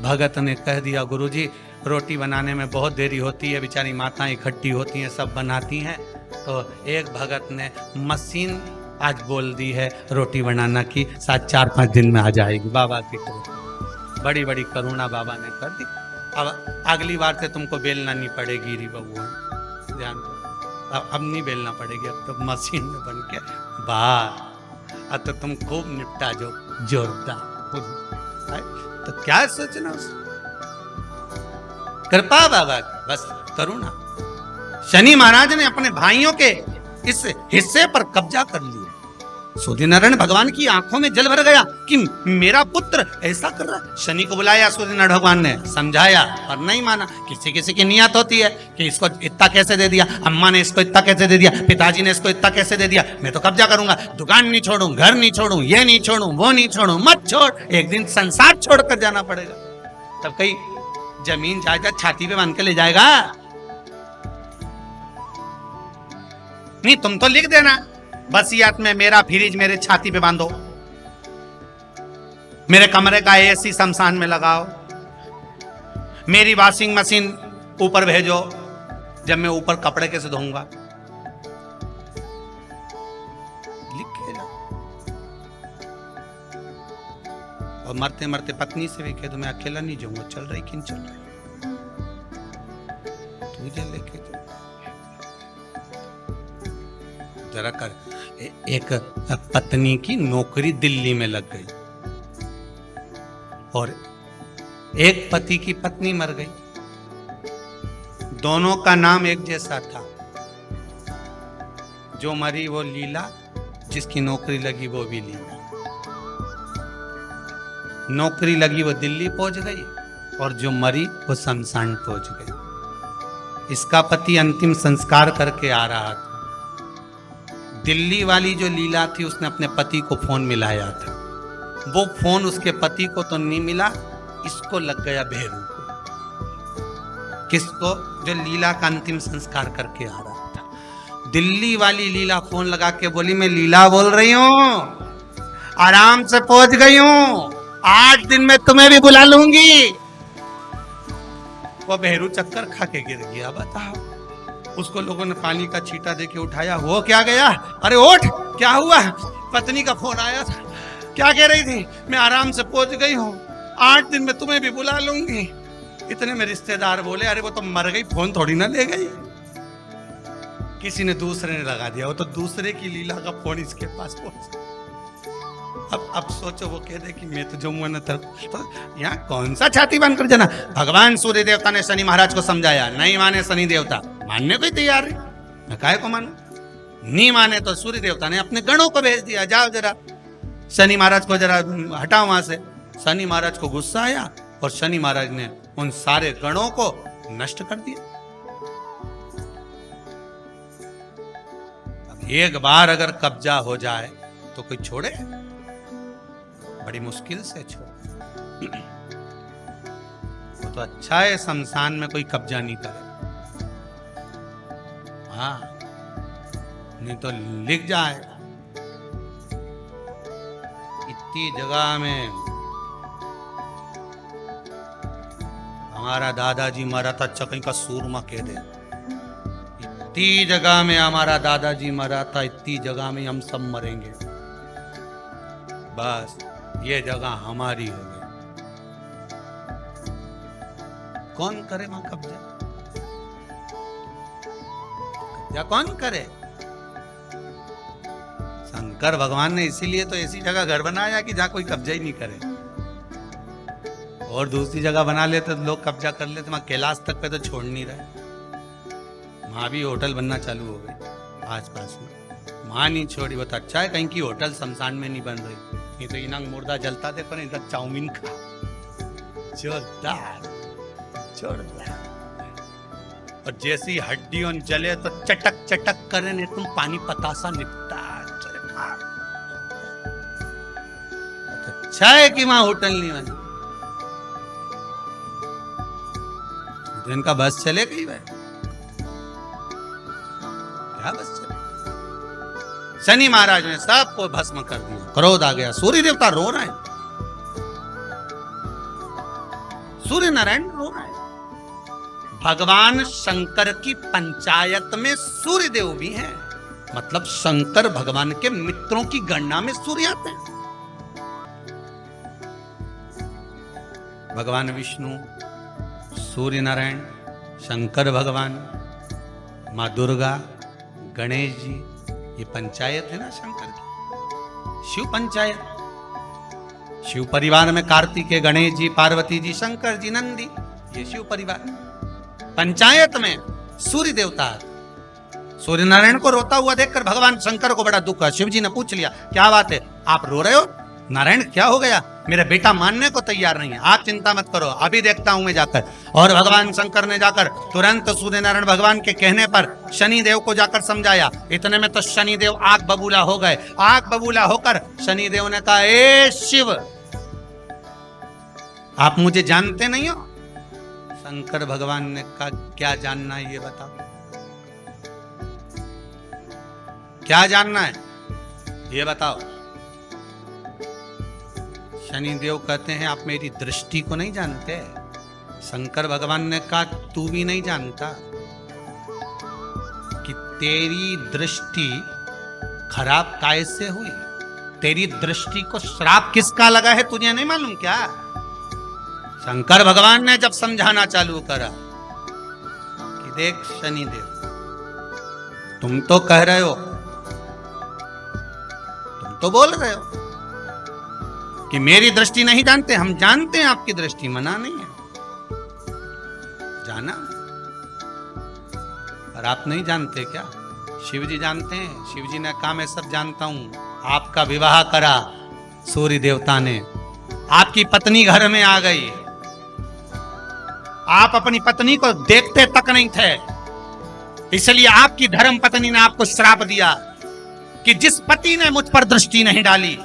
भगत ने कह दिया, गुरुजी रोटी बनाने में बहुत देरी होती है, बेचारी माताएं इकट्ठी होती हैं, सब बनाती हैं। तो एक भगत ने मशीन आज बोल दी है रोटी बनाना की, शायद 4-5 दिन में आ जाएगी। बाबा की बड़ी बड़ी करुणा बाबा ने कर दी। अब अगली बार से तुमको बेलना नहीं पड़ेगी री बबुआ, ध्यान। अब नहीं बेलना पड़ेगी, अब तो मशीन में बन के बाहर। अब तो तुम खूब निपटा जो जोरदार। तो क्या सोचना, कृपा बाबा की, बस करुणा। शनि महाराज ने अपने भाइयों के इस हिस्से पर कब्जा कर लिया। सूर्यनारायण भगवान की आंखों में जल भर गया कि मेरा पुत्र ऐसा कर रहा है। शनि को बुलाया सूर्यनारायण भगवान ने, समझाया और नहीं माना। किसी किसी की नियत होती है कि इसको इतना कैसे दे दिया, अम्मा ने इसको इतना कैसे दे दिया, पिताजी ने इसको इतना कैसे दे दिया, मैं तो कब्जा करूंगा, दुकान नहीं छोड़ूं, घर नहीं छोड़ूं, ये नहीं छोड़ूं, वो नहीं छोड़ूं। मत छोड़, एक दिन संसार छोड़कर जाना पड़ेगा। तब कहीं जमीन जायदाद छाती पे बांध के ले जाएगा? नहीं, तुम तो लिख देना वसीयत में, मेरा फ्रिज मेरे छाती पे बांधो, मेरे कमरे का एसी शमशान में लगाओ, मेरी वॉशिंग मशीन ऊपर भेजो, जब मैं ऊपर कपड़े कैसे धोऊंगा, लिख के जाओ। और मरते मरते पत्नी से भी कह दो, मैं अकेला नहीं जाऊंगा, चल रही कि नहीं चल रही, तुझे लेके जाओ जरा कर। एक पत्नी की नौकरी दिल्ली में लग गई और एक पति की पत्नी मर गई, दोनों का नाम एक जैसा था। जो मरी वो लीला, जिसकी नौकरी लगी वो भी लीला। नौकरी लगी वो दिल्ली पहुंच गई और जो मरी वो शमशान पहुंच गई। इसका पति अंतिम संस्कार करके आ रहा था। दिल्ली वाली जो लीला थी, उसने अपने पति को फोन मिलाया था, वो फोन उसके पति को तो नहीं मिला, इसको लग गया भेरू को। किसको? जो लीला का अंतिम संस्कार करके आ रहा था। दिल्ली वाली लीला फोन लगा के बोली, मैं लीला बोल रही हूं, आराम से पहुंच गई हूं, 8 दिन में तुम्हें भी बुला लूंगी। वो भेरू चक्कर खा के गिर गया। बताओ, उसको लोगों ने पानी का छींटा देके उठाया, वो क्या गया, अरे उठ, क्या हुआ? पत्नी का फोन आया था, क्या कह रही थी? मैं आराम से पहुंच गई हूँ, 8 दिन में तुम्हें भी बुला लूंगी। इतने में रिश्तेदार बोले, अरे वो तो मर गई, फोन थोड़ी ना ले गई, किसी ने दूसरे ने लगा दिया, वो तो दूसरे की लीला का फोन इसके पास पहुंचा। अब सोचो, वो कह दे कि मैं तो जाऊंगा ना, तो यहाँ कौन सा छाती बांध कर जाना। भगवान सूर्य देवता ने शनि महाराज को समझाया, नहीं माने शनि देवता, मानने को ही तैयार है, मैं काहे को मानूं? नहीं माने तो सूर्य देवता ने अपने गणों को भेज दिया, जाओ जरा शनि महाराज को जरा हटाओ वहां से। शनि महाराज को गुस्सा आया और शनि महाराज ने उन सारे गणों को नष्ट कर दिया। अब एक बार अगर कब्जा हो जाए तो कोई छोड़े? बड़ी मुश्किल से छोड़। तो अच्छा है शमशान में कोई कब्जा नहीं करे, हाँ, नहीं तो लिख जाए। इतनी जगह में हमारा दादाजी मरा था, अच्छा कहीं का सूरमा कह दे। इतनी जगह में हमारा दादाजी मरा था, इतनी जगह में हम सब मरेंगे, बस ये जगह हमारी हो गई। कौन करे वहां कब्जा? कब्जा कौन करे? शंकर भगवान ने इसीलिए तो ऐसी जगह घर बनाया कि जहां कोई कब्जा ही नहीं करे। और दूसरी जगह बना लेते तो लोग कब्जा कर लेते, वहां कैलाश तक पे तो छोड़ नहीं रहे। वहां भी होटल बनना चालू हो गई आस पास में। वहां नहीं छोड़ी, वो तो अच्छा है कहीं की होटल शमशान में नहीं बन रही, नहीं तो इनंग मुर्दा जलता देखो, नहीं तो चाउमीन खा, जोरदार जोरदार। और जैसी हड्डियों जले तो चटक चटक करे, नहीं तुम पानी पतासा निपटा। अच्छा है कि वहां होटल नहीं बनी। इनका बस चले गई भाई, क्या बस चले। शनि महाराज ने सबको भस्म कर दिया, क्रोध आ गया, सूर्य देवता रो रहे हैं, सूर्य नारायण रो रहे हैं। भगवान शंकर की पंचायत में सूर्य देव भी हैं, मतलब शंकर भगवान के मित्रों की गणना में सूर्य आते हैं। भगवान विष्णु, सूर्य नारायण, शंकर भगवान, माँ दुर्गा, गणेश जी, ये पंचायत है ना शंकर की, शिव पंचायत। शिव परिवार में कार्तिकेय, गणेश जी, पार्वती जी, शंकर जी, नंदी, ये शिव परिवार। पंचायत में सूर्य देवता। सूर्य नारायण को रोता हुआ देखकर भगवान शंकर को बड़ा दुख हुआ। शिव जी ने पूछ लिया, क्या बात है, आप रो रहे हो? नारायण क्या हो गया? मेरा बेटा मानने को तैयार नहीं है। आप चिंता मत करो, अभी देखता हूं मैं जाकर। और भगवान शंकर ने जाकर तुरंत सूर्य नारायण भगवान के कहने पर शनि देव को जाकर समझाया। इतने में तो शनि देव आग बबूला हो गए। आग बबूला होकर शनि देव ने कहा, ए शिव, आप मुझे जानते नहीं हो? शंकर भगवान ने कहा, क्या जानना है ये बताओ, क्या जानना है ये बताओ। शनिदेव कहते हैं, आप मेरी दृष्टि को नहीं जानते। शंकर भगवान ने कहा, तू भी नहीं जानता कि तेरी दृष्टि खराब कैसे हुई? तेरी दृष्टि को श्राप किसका लगा है तुझे नहीं मालूम क्या? शंकर भगवान ने जब समझाना चालू करा कि देख शनिदेव, तुम तो कह रहे हो, तुम तो बोल रहे हो कि मेरी दृष्टि नहीं जानते। हम जानते हैं आपकी दृष्टि, मना नहीं है, जाना। पर आप नहीं जानते क्या? शिव जी जानते हैं। शिव जी ने कहा, मैं सब जानता हूं। आपका विवाह करा सूर्य देवता ने, आपकी पत्नी घर में आ गई, आप अपनी पत्नी को देखते तक नहीं थे, इसलिए आपकी धर्म पत्नी ने आपको श्राप दिया कि जिस पति ने मुझ पर दृष्टि नहीं डाली,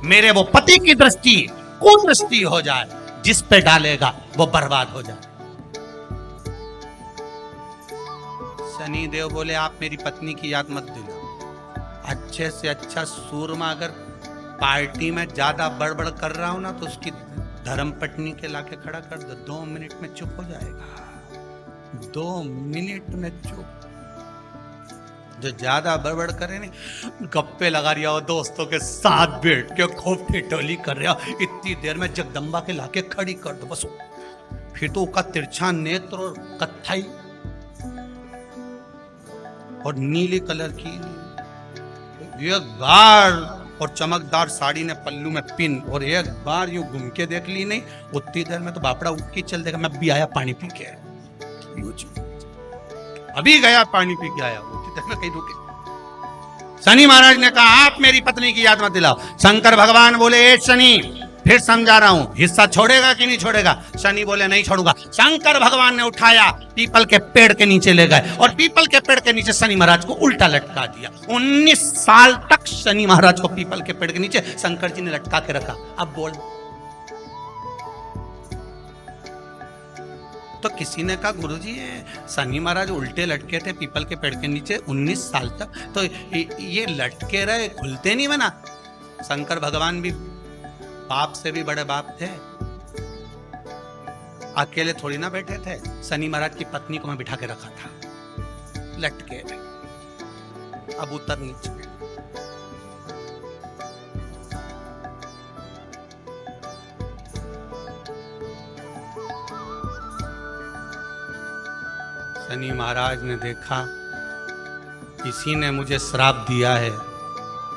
मेरे वो पति की दृष्टि कुदृष्टि हो जाए, जिस पे डालेगा वो बर्बाद हो जाए। शनि देव बोले, आप मेरी पत्नी की याद मत दिलाओ। अच्छे से अच्छा सूरमा अगर पार्टी में ज्यादा बड़बड़ कर रहा हूं ना, तो उसकी धर्म पत्नी के लाके खड़ा कर दो, 2 मिनट में चुप हो जाएगा। 2 मिनट में चुप। जो ज्यादा बड़बड़ करे नहीं, गप्पे लगा रहा हो, दोस्तों के साथ बैठ के खूब ठिठोली कर रहा हो, इतनी देर में जगदम्बा के लाके खड़ी कर दो बस। फिर तो उसका तिरछा नेत्र और कत्थई और नीले कलर की एक बार, और चमकदार साड़ी ने पल्लू में पिन, और एक बार यूं घूम के देख ली नहीं, उतनी देर में तो बापड़ा उठ के चल देगा, मैं भी आया पानी पी के, अभी गया पानी पी के आया, कहीं रुके। शनि महाराज ने कहा, आप मेरी पत्नी की याद मत दिलाओ। शंकर भगवान बोले, ए शनि, फिर समझा रहा हूं, हिस्सा छोड़ेगा कि नहीं छोड़ेगा? शनि बोले, नहीं छोड़ूंगा। शंकर भगवान ने उठाया, पीपल के पेड़ के नीचे ले गए, और पीपल के पेड़ के नीचे शनि महाराज को उल्टा लटका दिया। 19 साल तक शनि महाराज को पीपल के पेड़ के नीचे शंकर जी ने लटका के रखा। अब बोल, तो किसी ने कहा, गुरुजी शनि महाराज उल्टे लटके थे पीपल के पेड़ के नीचे 19 साल तक, तो ये लटके रहे, खुलते नहीं बना। शंकर भगवान भी बाप से भी बड़े बाप थे, अकेले थोड़ी ना बैठे थे। शनि महाराज की पत्नी को मैं बिठा के रखा था, लटके रहे। अब उतर नीचे। शनि महाराज ने देखा, किसी ने मुझे श्राप दिया है,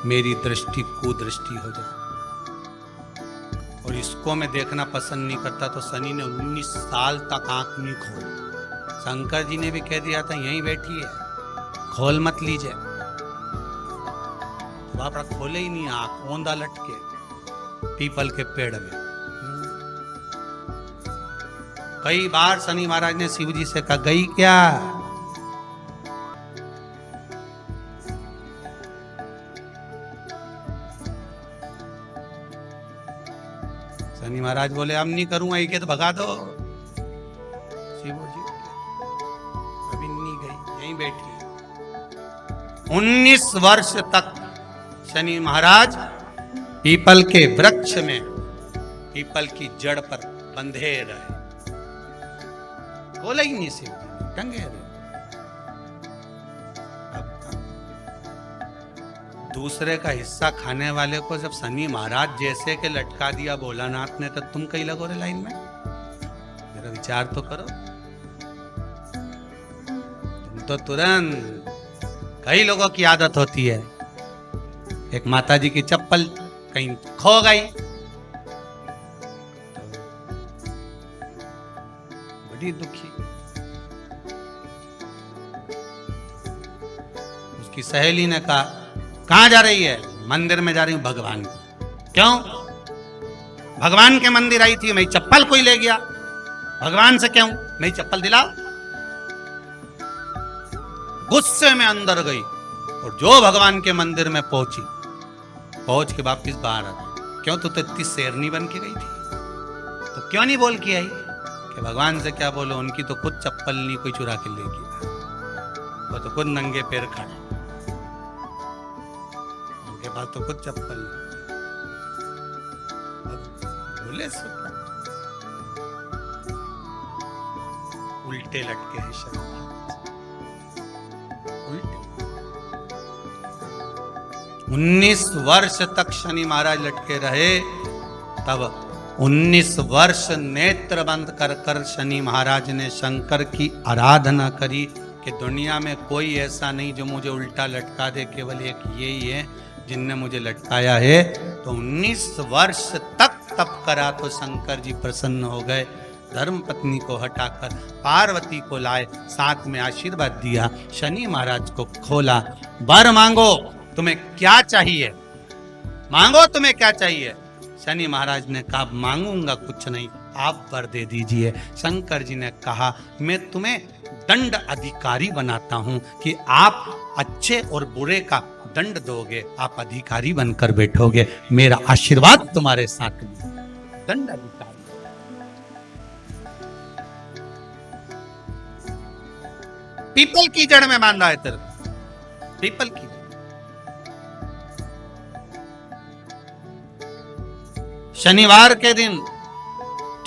मेरी दृष्टि कुदृष्टि हो जाए, और इसको मैं देखना पसंद नहीं करता। तो शनि ने 19 साल तक आंख नहीं खोली। शंकर जी ने भी कह दिया था यहीं बैठी है, खोल मत लीजिए। बापरा खोले ही नहीं, आंख ओंधा लटके पीपल के पेड़ में। कई बार शनि महाराज ने शिव जी से कहा गई क्या? शनि महाराज बोले अब नहीं करूंगा, ये तो भगा दो। शिव जी अभी नहीं गई, यहीं बैठी। 19 वर्ष तक शनि महाराज पीपल के वृक्ष में, पीपल की जड़ पर बंधे रहे, बोला ही नहीं शिव जी, टंगे रहे। दूसरे का हिस्सा खाने वाले को जब शनि महाराज जैसे के लटका दिया भोलानाथ ने, तो तुम कहीं लगो रे लाइन में? जरा विचार तो करो। तुम तो तुरंत, कई लोगों की आदत होती है, एक माता जी की चप्पल कहीं खो गई, बड़ी दुखी। उसकी सहेली ने कहा कहां जा रही है? मंदिर में जा रही हूं भगवान की। क्यों? भगवान के मंदिर आई थी, मेरी चप्पल कोई ले गया। भगवान से क्यों? मेरी चप्पल दिलाओ। गुस्से में अंदर गई और जो भगवान के मंदिर में पहुंची, पहुंच के वापिस बाहर आ गई। क्यों? तू तो इतनी शेरनी बन के गई थी, तो क्यों नहीं बोल के आई कि भगवान से क्या बोलो, उनकी तो खुद चप्पल नहीं कोई चुरा के ले गया, वो तो खुद नंगे पैर खड़े, उनके पास तो खुद चप्पल नहीं। बोले सब उल्टे लटके हैं शनि, उल्टे। 19 वर्ष तक शनि महाराज लटके रहे। तब 19 वर्ष नेत्र बंद कर कर शनि महाराज ने शंकर की आराधना करी कि दुनिया में कोई ऐसा नहीं जो मुझे उल्टा लटका दे, केवल एक यही है जिनने मुझे लटकाया है। तो 19 वर्ष तक तप करा तो शंकर जी प्रसन्न हो गए। धर्म पत्नी को हटाकर पार्वती को लाए, साथ में आशीर्वाद दिया, शनि महाराज को खोला। वर मांगो, तुम्हें क्या चाहिए? मांगो तुम्हें क्या चाहिए? शनि महाराज ने कहा मांगूंगा कुछ नहीं, आप वर दे दीजिए। शंकर जी ने कहा मैं तुम्हें दंड अधिकारी बनाता हूं कि आप अच्छे और बुरे का दंड दोगे, आप अधिकारी बनकर बैठोगे, मेरा आशीर्वाद तुम्हारे साथ में। दंड अधिकारी। पीपल की जड़ में बांधा है तेरे, पीपल की। शनिवार के दिन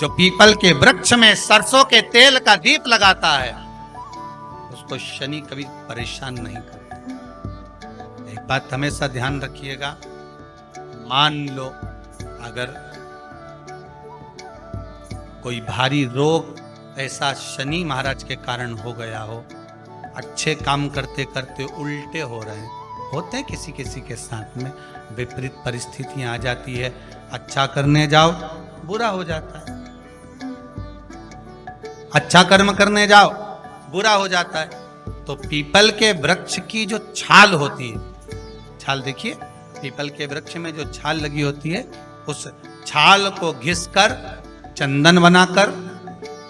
जो पीपल के वृक्ष में सरसों के तेल का दीप लगाता है, उसको शनि कभी परेशान नहीं करता। एक बात हमेशा ध्यान रखिएगा, मान लो अगर कोई भारी रोग ऐसा शनि महाराज के कारण हो गया हो, अच्छे काम करते करते उल्टे हो रहे हैं, होते हैं किसी किसी के साथ में, विपरीत परिस्थितियां आ जाती है, अच्छा करने जाओ बुरा हो जाता है, अच्छा कर्म करने जाओ बुरा हो जाता है। तो पीपल के वृक्ष की जो छाल होती है, छाल देखिए, पीपल के वृक्ष में जो छाल लगी होती है, उस छाल को घिसकर चंदन बनाकर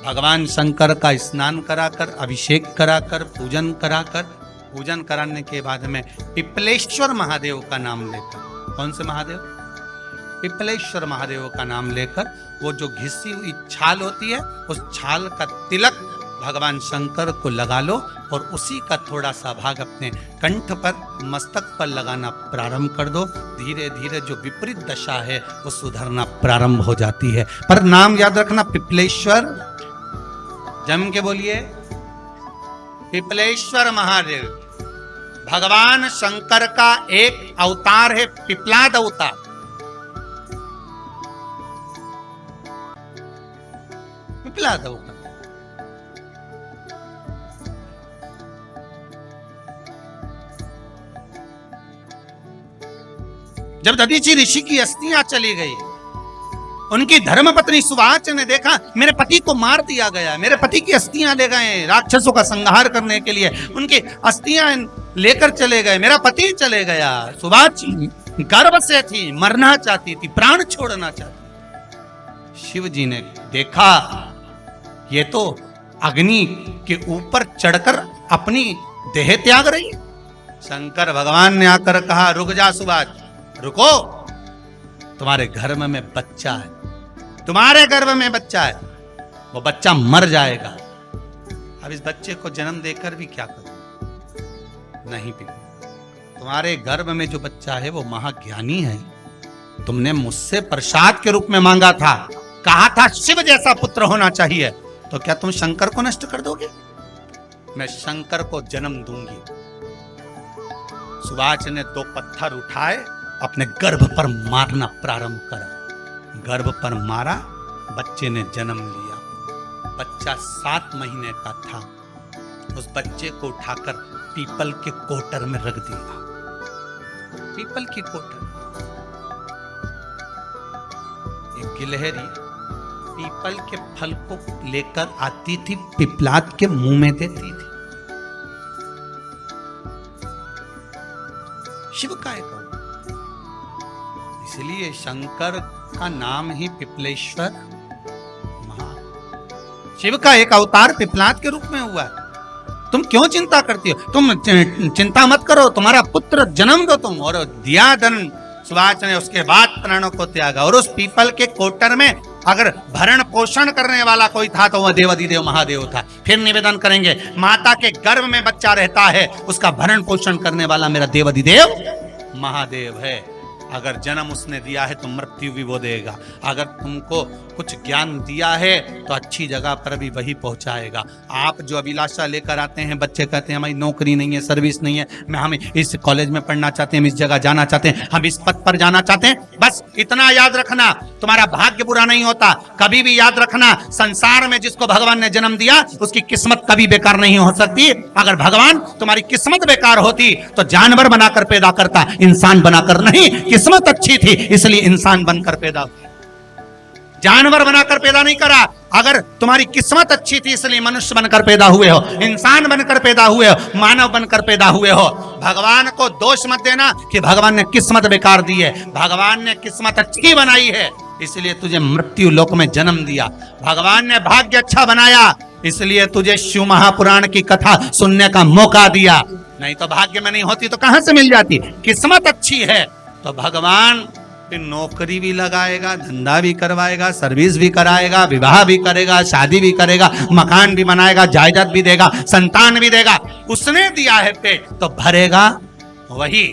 भगवान शंकर का स्नान कराकर, अभिषेक कराकर, पूजन कराकर, पूजन कराने के बाद में पिपलेश्वर महादेव का नाम लेकर, कौन से महादेव? पिपलेश्वर महादेव का नाम लेकर वो जो घिसी हुई छाल होती है, उस छाल का तिलक भगवान शंकर को लगा लो और उसी का थोड़ा सा भाग अपने कंठ पर, मस्तक पर लगाना प्रारंभ कर दो। धीरे धीरे जो विपरीत दशा है वो सुधरना प्रारंभ हो जाती है। पर नाम याद रखना, पिपलेश्वर, जम के बोलिए, पिपलेश्वर महादेव भगवान शंकर का एक अवतार है, पिपलाद अवतार। पिपलाद अवतार। जब दधीचि ऋषि की अस्थियां चली गई उनकी धर्मपत्नी सुवाच ने देखा मेरे पति को मार दिया गया, मेरे पति की अस्थियां ले गए राक्षसों का संहार करने के लिए, उनकी अस्थियां लेकर चले गए, मेरा पति चले गया। सुवाच गर्भ से थी, मरना चाहती थी, प्राण छोड़ना चाहती। शिव जी ने देखा ये तो अग्नि के ऊपर चढ़कर अपनी देह त्याग रही है। शंकर भगवान ने आकर कहा रुक जा सुवाच, रुको, तुम्हारे गर्भ में बच्चा है, तुम्हारे गर्भ में बच्चा है, वो बच्चा मर जाएगा। अब इस बच्चे को जन्म देकर भी क्या करूं? नहीं भी, तुम्हारे गर्भ में जो बच्चा है वो महाज्ञानी है, तुमने मुझसे प्रसाद के रूप में मांगा था, कहा था शिव जैसा पुत्र होना चाहिए, तो क्या तुम शंकर को नष्ट कर दोगे? मैं शंकर को जन्म दूंगी। सुवाच ने 2 पत्थर उठाए, अपने गर्भ पर मारना प्रारंभ करा, गर्भ पर मारा, बच्चे ने जन्म लिया। बच्चा 7 महीने का था। उस बच्चे को उठाकर पीपल के कोटर में रख दिया। पीपल की कोटर, एक गिलहरी पीपल के फल को लेकर आती थी, पिपलाद के मुंह में देती थी। शिव का एक, इसलिए शंकर का नाम ही पिपलेश्वर महा। शिव का एक अवतार पिपलाद के रूप में हुआ है। तुम क्यों चिंता करती हो? तुम चिंता मत करो, तुम्हारा पुत्र जन्म दो तुम। और दिया धन सुवाच ने, उसके बाद प्राणों को त्यागा। और उस पीपल के कोटर में अगर भरण पोषण करने वाला कोई था तो वह देवाधिदेव महादेव था। फिर निवेदन करेंगे, माता के गर्भ में बच्चा रहता है, उसका भरण पोषण करने वाला मेरा देवाधिदेव महादेव है। अगर जन्म उसने दिया है तो मृत्यु भी वो देगा। अगर तुमको कुछ ज्ञान दिया है तो अच्छी जगह पर भी वही पहुंचाएगा। आप जो अभिलाषा लेकर आते हैं, बच्चे कहते हैं हमारी नौकरी नहीं है, सर्विस नहीं है, हम इस कॉलेज में पढ़ना चाहते हैं, हम इस जगह जाना चाहते हैं, हम इस पद पर जाना चाहते हैं, बस इतना याद रखना, तुम्हारा भाग्य बुरा नहीं होता। कभी भी याद रखना, संसार में जिसको भगवान ने जन्म दिया उसकी किस्मत कभी बेकार नहीं हो सकती। अगर भगवान तुम्हारी किस्मत बेकार होती तो जानवर बनाकर पैदा करता, इंसान बनाकर नहीं। किस्मत अच्छी थी इसलिए इंसान बनकर पैदा, जानवर बनाकर पैदा नहीं करा। अगर तुम्हारी किस्मत अच्छी थी इसलिए मनुष्य बनकर पैदा हुए हो, इंसान बनकर पैदा हुए हो, मानव बनकर पैदा हुए हो। भगवान को दोष मत देना कि भगवान ने किस्मत बेकार दी है। भगवान ने किस्मत अच्छी बनाई है इसलिए तुझे मृत्यु लोक में जन्म दिया। भगवान ने भाग्य अच्छा बनाया इसलिए तुझे शिव महापुराण की कथा सुनने का मौका दिया। नहीं तो भाग्य में नहीं होती तो कहां से मिल जाती? किस्मत अच्छी है तो भगवान नौकरी भी लगाएगा, धंधा भी करवाएगा, सर्विस भी कराएगा, विवाह भी करेगा, शादी भी करेगा, मकान भी बनाएगा, जायदाद भी देगा, संतान भी देगा। उसने दिया है पेट तो भरेगा वही।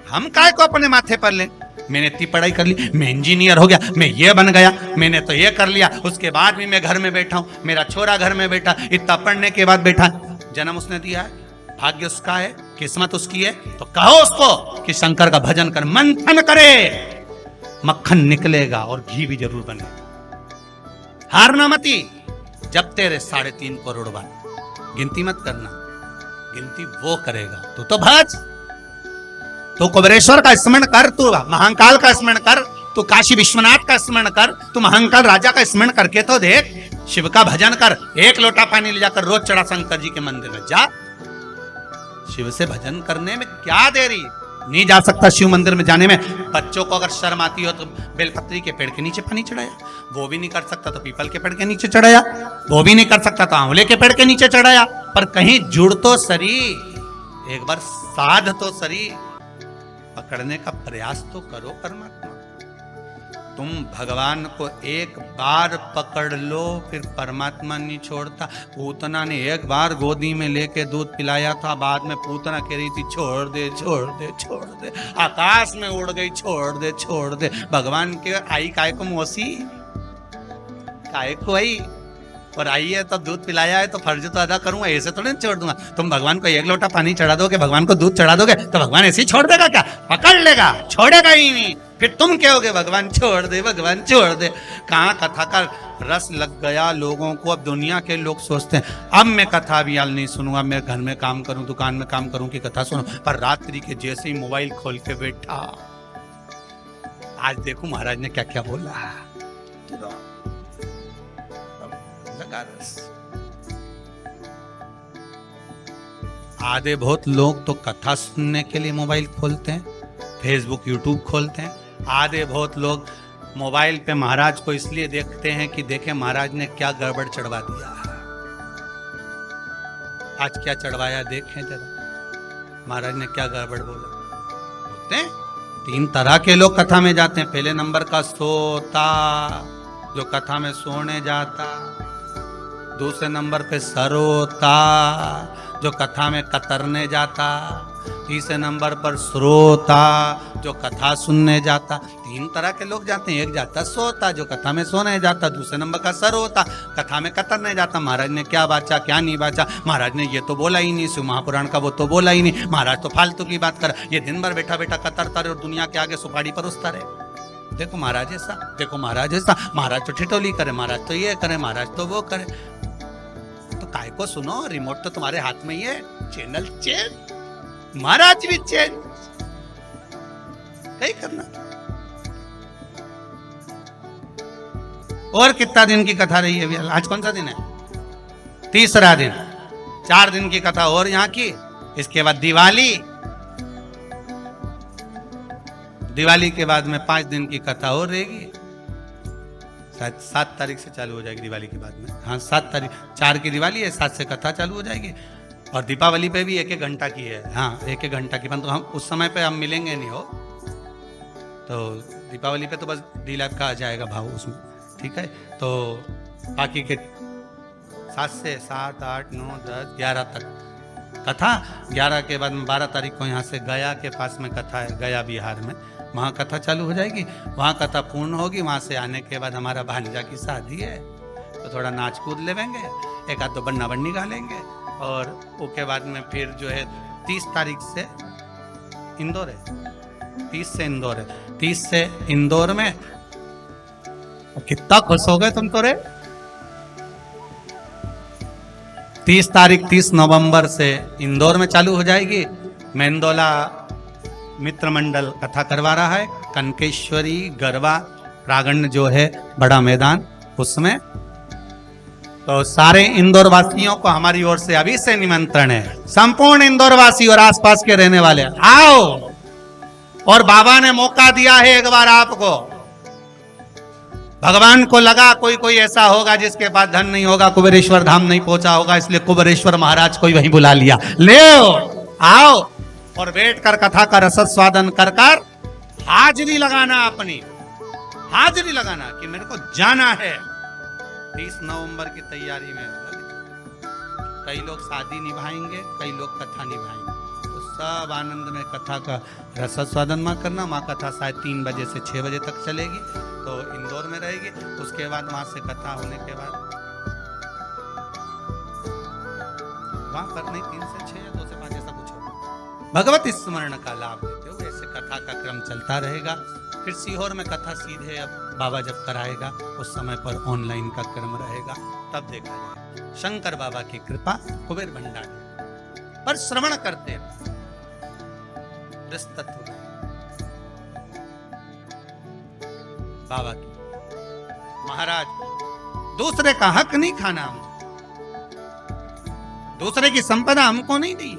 हम काय को अपने माथे पर ले? मैंने इतनी पढ़ाई कर ली, मैं इंजीनियर हो गया, मैं ये बन गया, मैंने तो ये कर लिया, उसके बाद भी मैं घर में बैठा हूं, मेरा छोरा घर में बैठा, इतना पढ़ने के बाद बैठा। जन्म उसने दिया है, भाग्य उसका है, किस्मत उसकी है, तो कहो उसको कि शंकर का भजन कर, मंथन करे, मक्खन निकलेगा और घी भी जरूर बनेगा। हारना मती, जब तेरे 3.5 करोड़ बार, गिनती मत करना, गिनती वो करेगा। तू तो भज, तू कुबेरेश्वर का स्मरण कर, तू महाकाल का स्मरण कर, तू काशी विश्वनाथ का स्मरण कर, तू महाकाल राजा का स्मरण करके तो देख। शिव का भजन कर, 1 लोटा पानी ले जाकर रोज चढ़ा शंकर जी के मंदिर में जा। शिव से भजन करने में क्या देरी? नहीं जा सकता शिव मंदिर में जाने में? बच्चों को अगर शर्म आती हो तो बेलपत्री के पेड़ के नीचे पानी चढ़ाया, वो भी नहीं कर सकता तो पीपल के पेड़ के नीचे चढ़ाया, वो भी नहीं कर सकता तो आंवले के पेड़ के नीचे चढ़ाया। पर कहीं जुड़ तो सरी, एक बार साध तो सरी, पकड़ने का प्रयास तो करो परमात्मा। तुम भगवान को एक बार पकड़ लो फिर परमात्मा नहीं छोड़ता। पूतना ने एक बार गोदी में लेके दूध पिलाया था, बाद में पूतना कह रही थी छोड़ दे छोड़ दे छोड़ दे, आकाश में उड़ गई, छोड़ दे छोड़ दे। भगवान के आई काय को मोसी, काय को आई, और आई है तो दूध पिलाया है तो फर्ज तो अदा करूंगा, ऐसे थोड़ी छोड़ दूंगा। तुम भगवान को 1 लोटा पानी चढ़ा दोगे, भगवान को दूध चढ़ा दोगे तो भगवान ऐसे ही छोड़ देगा क्या? पकड़ लेगा, छोड़ेगा ही नहीं। फिर तुम कहोगे भगवान छोड़ दे, भगवान छोड़ दे। कहाँ कथा का रस लग गया लोगों को। अब दुनिया के लोग सोचते हैं अब मैं कथा भी हाल नहीं सुनूंगा, मैं घर में काम करूं, दुकान में काम करूं कि कथा सुनूं। पर रात्रि के जैसे ही मोबाइल खोल के बैठा, आज देखो महाराज ने क्या क्या बोला, मथुरा, लगा रस। आधे बहुत लोग तो कथा सुनने के लिए मोबाइल खोलते हैं, फेसबुक यूट्यूब खोलते हैं। आधे बहुत लोग मोबाइल पे महाराज को इसलिए देखते हैं कि देखें महाराज ने क्या गड़बड़ चढ़वा दिया, आज क्या चढ़वाया देखें जरा, महाराज ने क्या गड़बड़ बोला। बोलते हैं 3 तरह के लोग कथा में जाते हैं। पहले नंबर का सोता, जो कथा में सोने जाता। दूसरे नंबर पे सरोता, जो कथा में कतरने जाता। तीसरे नंबर पर श्रोता, जो कथा सुनने जाता। 3 तरह के लोग जाते हैं। एक जाता सोता, जो कथा में सोने जाता। दूसरे नंबर का सरोता, कथा में कतरने जाता। महाराज ने क्या बाचा क्या नहीं बाचा, महाराज ने ये तो बोला ही नहीं, शिव महापुराण का वो तो बोला ही नहीं, महाराज तो फालतू की बात कर, ये दिन भर बैठा बैठा कतरता रहे और दुनिया के आगे सुपारी परोसता रहे। देखो महाराज ऐसा, देखो महाराज ऐसा, महाराज तो ठिठोली करे, महाराज तो ये करे, महाराज तो वो करे। तो काय को सुनो, रिमोट तो तुम्हारे हाथ में ही है। चैनल चेंज, महाराज भी चेंज, नहीं करना। और कितना दिन की कथा रही है? आज कौन सा दिन है? तीसरा दिन। 4 दिन की कथा और यहाँ की। इसके बाद दिवाली, दिवाली के बाद में 5 दिन की कथा और रहेगी। शायद 7 तारीख से चालू हो जाएगी दिवाली के बाद में। हाँ 7 तारीख, 4 की दिवाली है, 7 से कथा चालू हो जाएगी। और दीपावली पे भी 1-1 घंटा की है। हाँ 1-1 घंटा की, परंतु हम उस समय पे हम मिलेंगे नहीं हो, तो दीपावली पे तो बस D-Live का आ जाएगा भाव उसमें, ठीक है। तो बाकी के 7 से 7, 8, 9, 10, 11 तक कथा। 11 के बाद में 12 तारीख को यहाँ से गया के पास में कथा है, गया बिहार में, वहाँ कथा चालू हो जाएगी। वहाँ कथा पूर्ण होगी। वहाँ से आने के बाद हमारा भांजा की शादी है, तो थोड़ा नाच कूद लेंगे, 1 आध 2 बन्ना बन्नी गा लेंगे। और उसके बाद में फिर जो है 30 तारीख से इंदौर है, 30 से इंदौर है, 30 से इंदौर में। कितना खुश हो गए तुम तो रे। 30 तारीख 30 नवंबर से इंदौर में चालू हो जाएगी। मेंदोला मित्र मंडल कथा करवा रहा है। कनकेश्वरी गरबा प्रांगण जो है बड़ा मैदान, उसमें। तो सारे इंदौर वासियों को हमारी ओर से अभी से निमंत्रण है। संपूर्ण इंदौर वासी और आसपास के रहने वाले आओ। और बाबा ने मौका दिया है एक बार आपको। भगवान को लगा कोई कोई ऐसा होगा जिसके पास धन नहीं होगा, कुबेरेश्वर धाम नहीं पहुंचा होगा, इसलिए कुबेरेश्वर महाराज को वहीं बुला लिया। ले आओ और बैठ कर कथा का रसस्वादन कर कर हाजिरी लगाना, अपनी हाजिरी लगाना कि मेरे को जाना है। 30 नवंबर की तैयारी में कई लोग शादी निभाएंगे, कई लोग कथा निभाएंगे। तो सब आनंद में कथा का रसस्वादन मां करना। मां कथा शायद 3 बजे से 6 बजे तक चलेगी, तो इंदौर में रहेगी। उसके बाद वहां से कथा होने के बाद वहां पर नहीं 3 से 6 या 2 से 5 ऐसा कुछ होगा। भगवत स्मरण का लाभ लेते हुए ऐसे कथा का क्रम चलता रहेगा। फिर सीहोर में कथा सीधे अब बाबा जब कराएगा उस समय पर ऑनलाइन का क्रम रहेगा, तब देखा जाएगा। शंकर बाबा की कृपा, कुबेर भंडारी पर श्रवण करते तत्व बाबा की। महाराज दूसरे का हक नहीं खाना, दूसरे की संपदा हमको नहीं दी।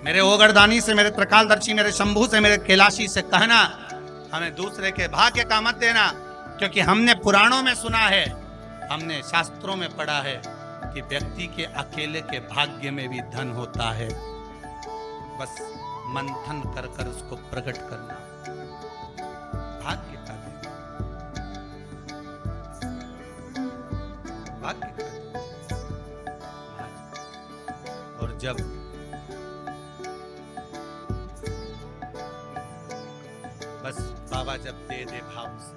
मेरे ओगरदानी से, मेरे त्रिकालदर्शी, मेरे शंभू से, मेरे कैलाशी से कहना हमें दूसरे के भाग्य का मत देना, क्योंकि हमने पुराणों में सुना है, हमने शास्त्रों में पढ़ा है कि व्यक्ति के अकेले के भाग्य में भी धन होता है। बस मंथन कर कर उसको प्रकट करना, भाग्य का देना, भाग्य का देना। और जब बस बाबा जब दे दे भाव से,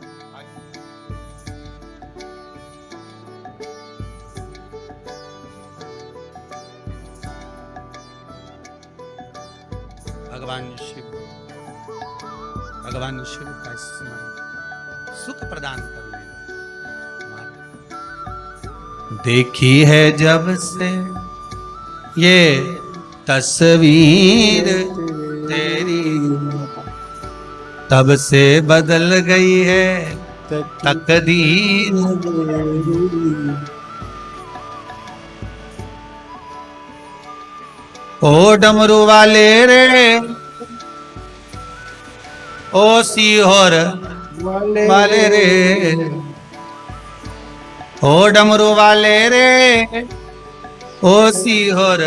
भगवान शिव का स्मरण सुख प्रदान करने। देखी है जब से ये तस्वीर तेरी, तब से बदल गई है तकदीर। ओ डमरू वाले रे, ओ सीहोर वाले रे, ओ डमरू वाले रे, ओ सीहोर,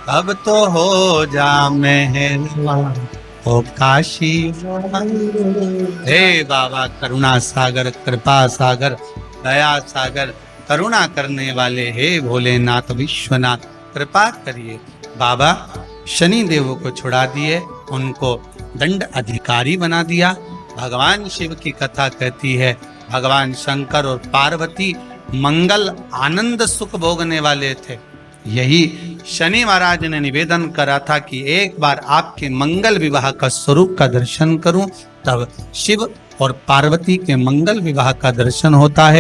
अब तो हो जा मेहरबान ओ काशी। हे बाबा करुणा सागर, कृपा सागर, दया सागर, करुणा करने वाले, हे भोलेनाथ विश्वनाथ, कृपा करिए। बाबा शनि देव को छुड़ा दिए, उनको दंड अधिकारी बना दिया। भगवान शिव की कथा कहती है भगवान शंकर और पार्वती मंगल आनंद सुख भोगने वाले थे। यही शनि महाराज ने निवेदन करा था कि एक बार आपके मंगल विवाह का स्वरूप का दर्शन करूं, तब शिव और पार्वती के मंगल विवाह का दर्शन होता है।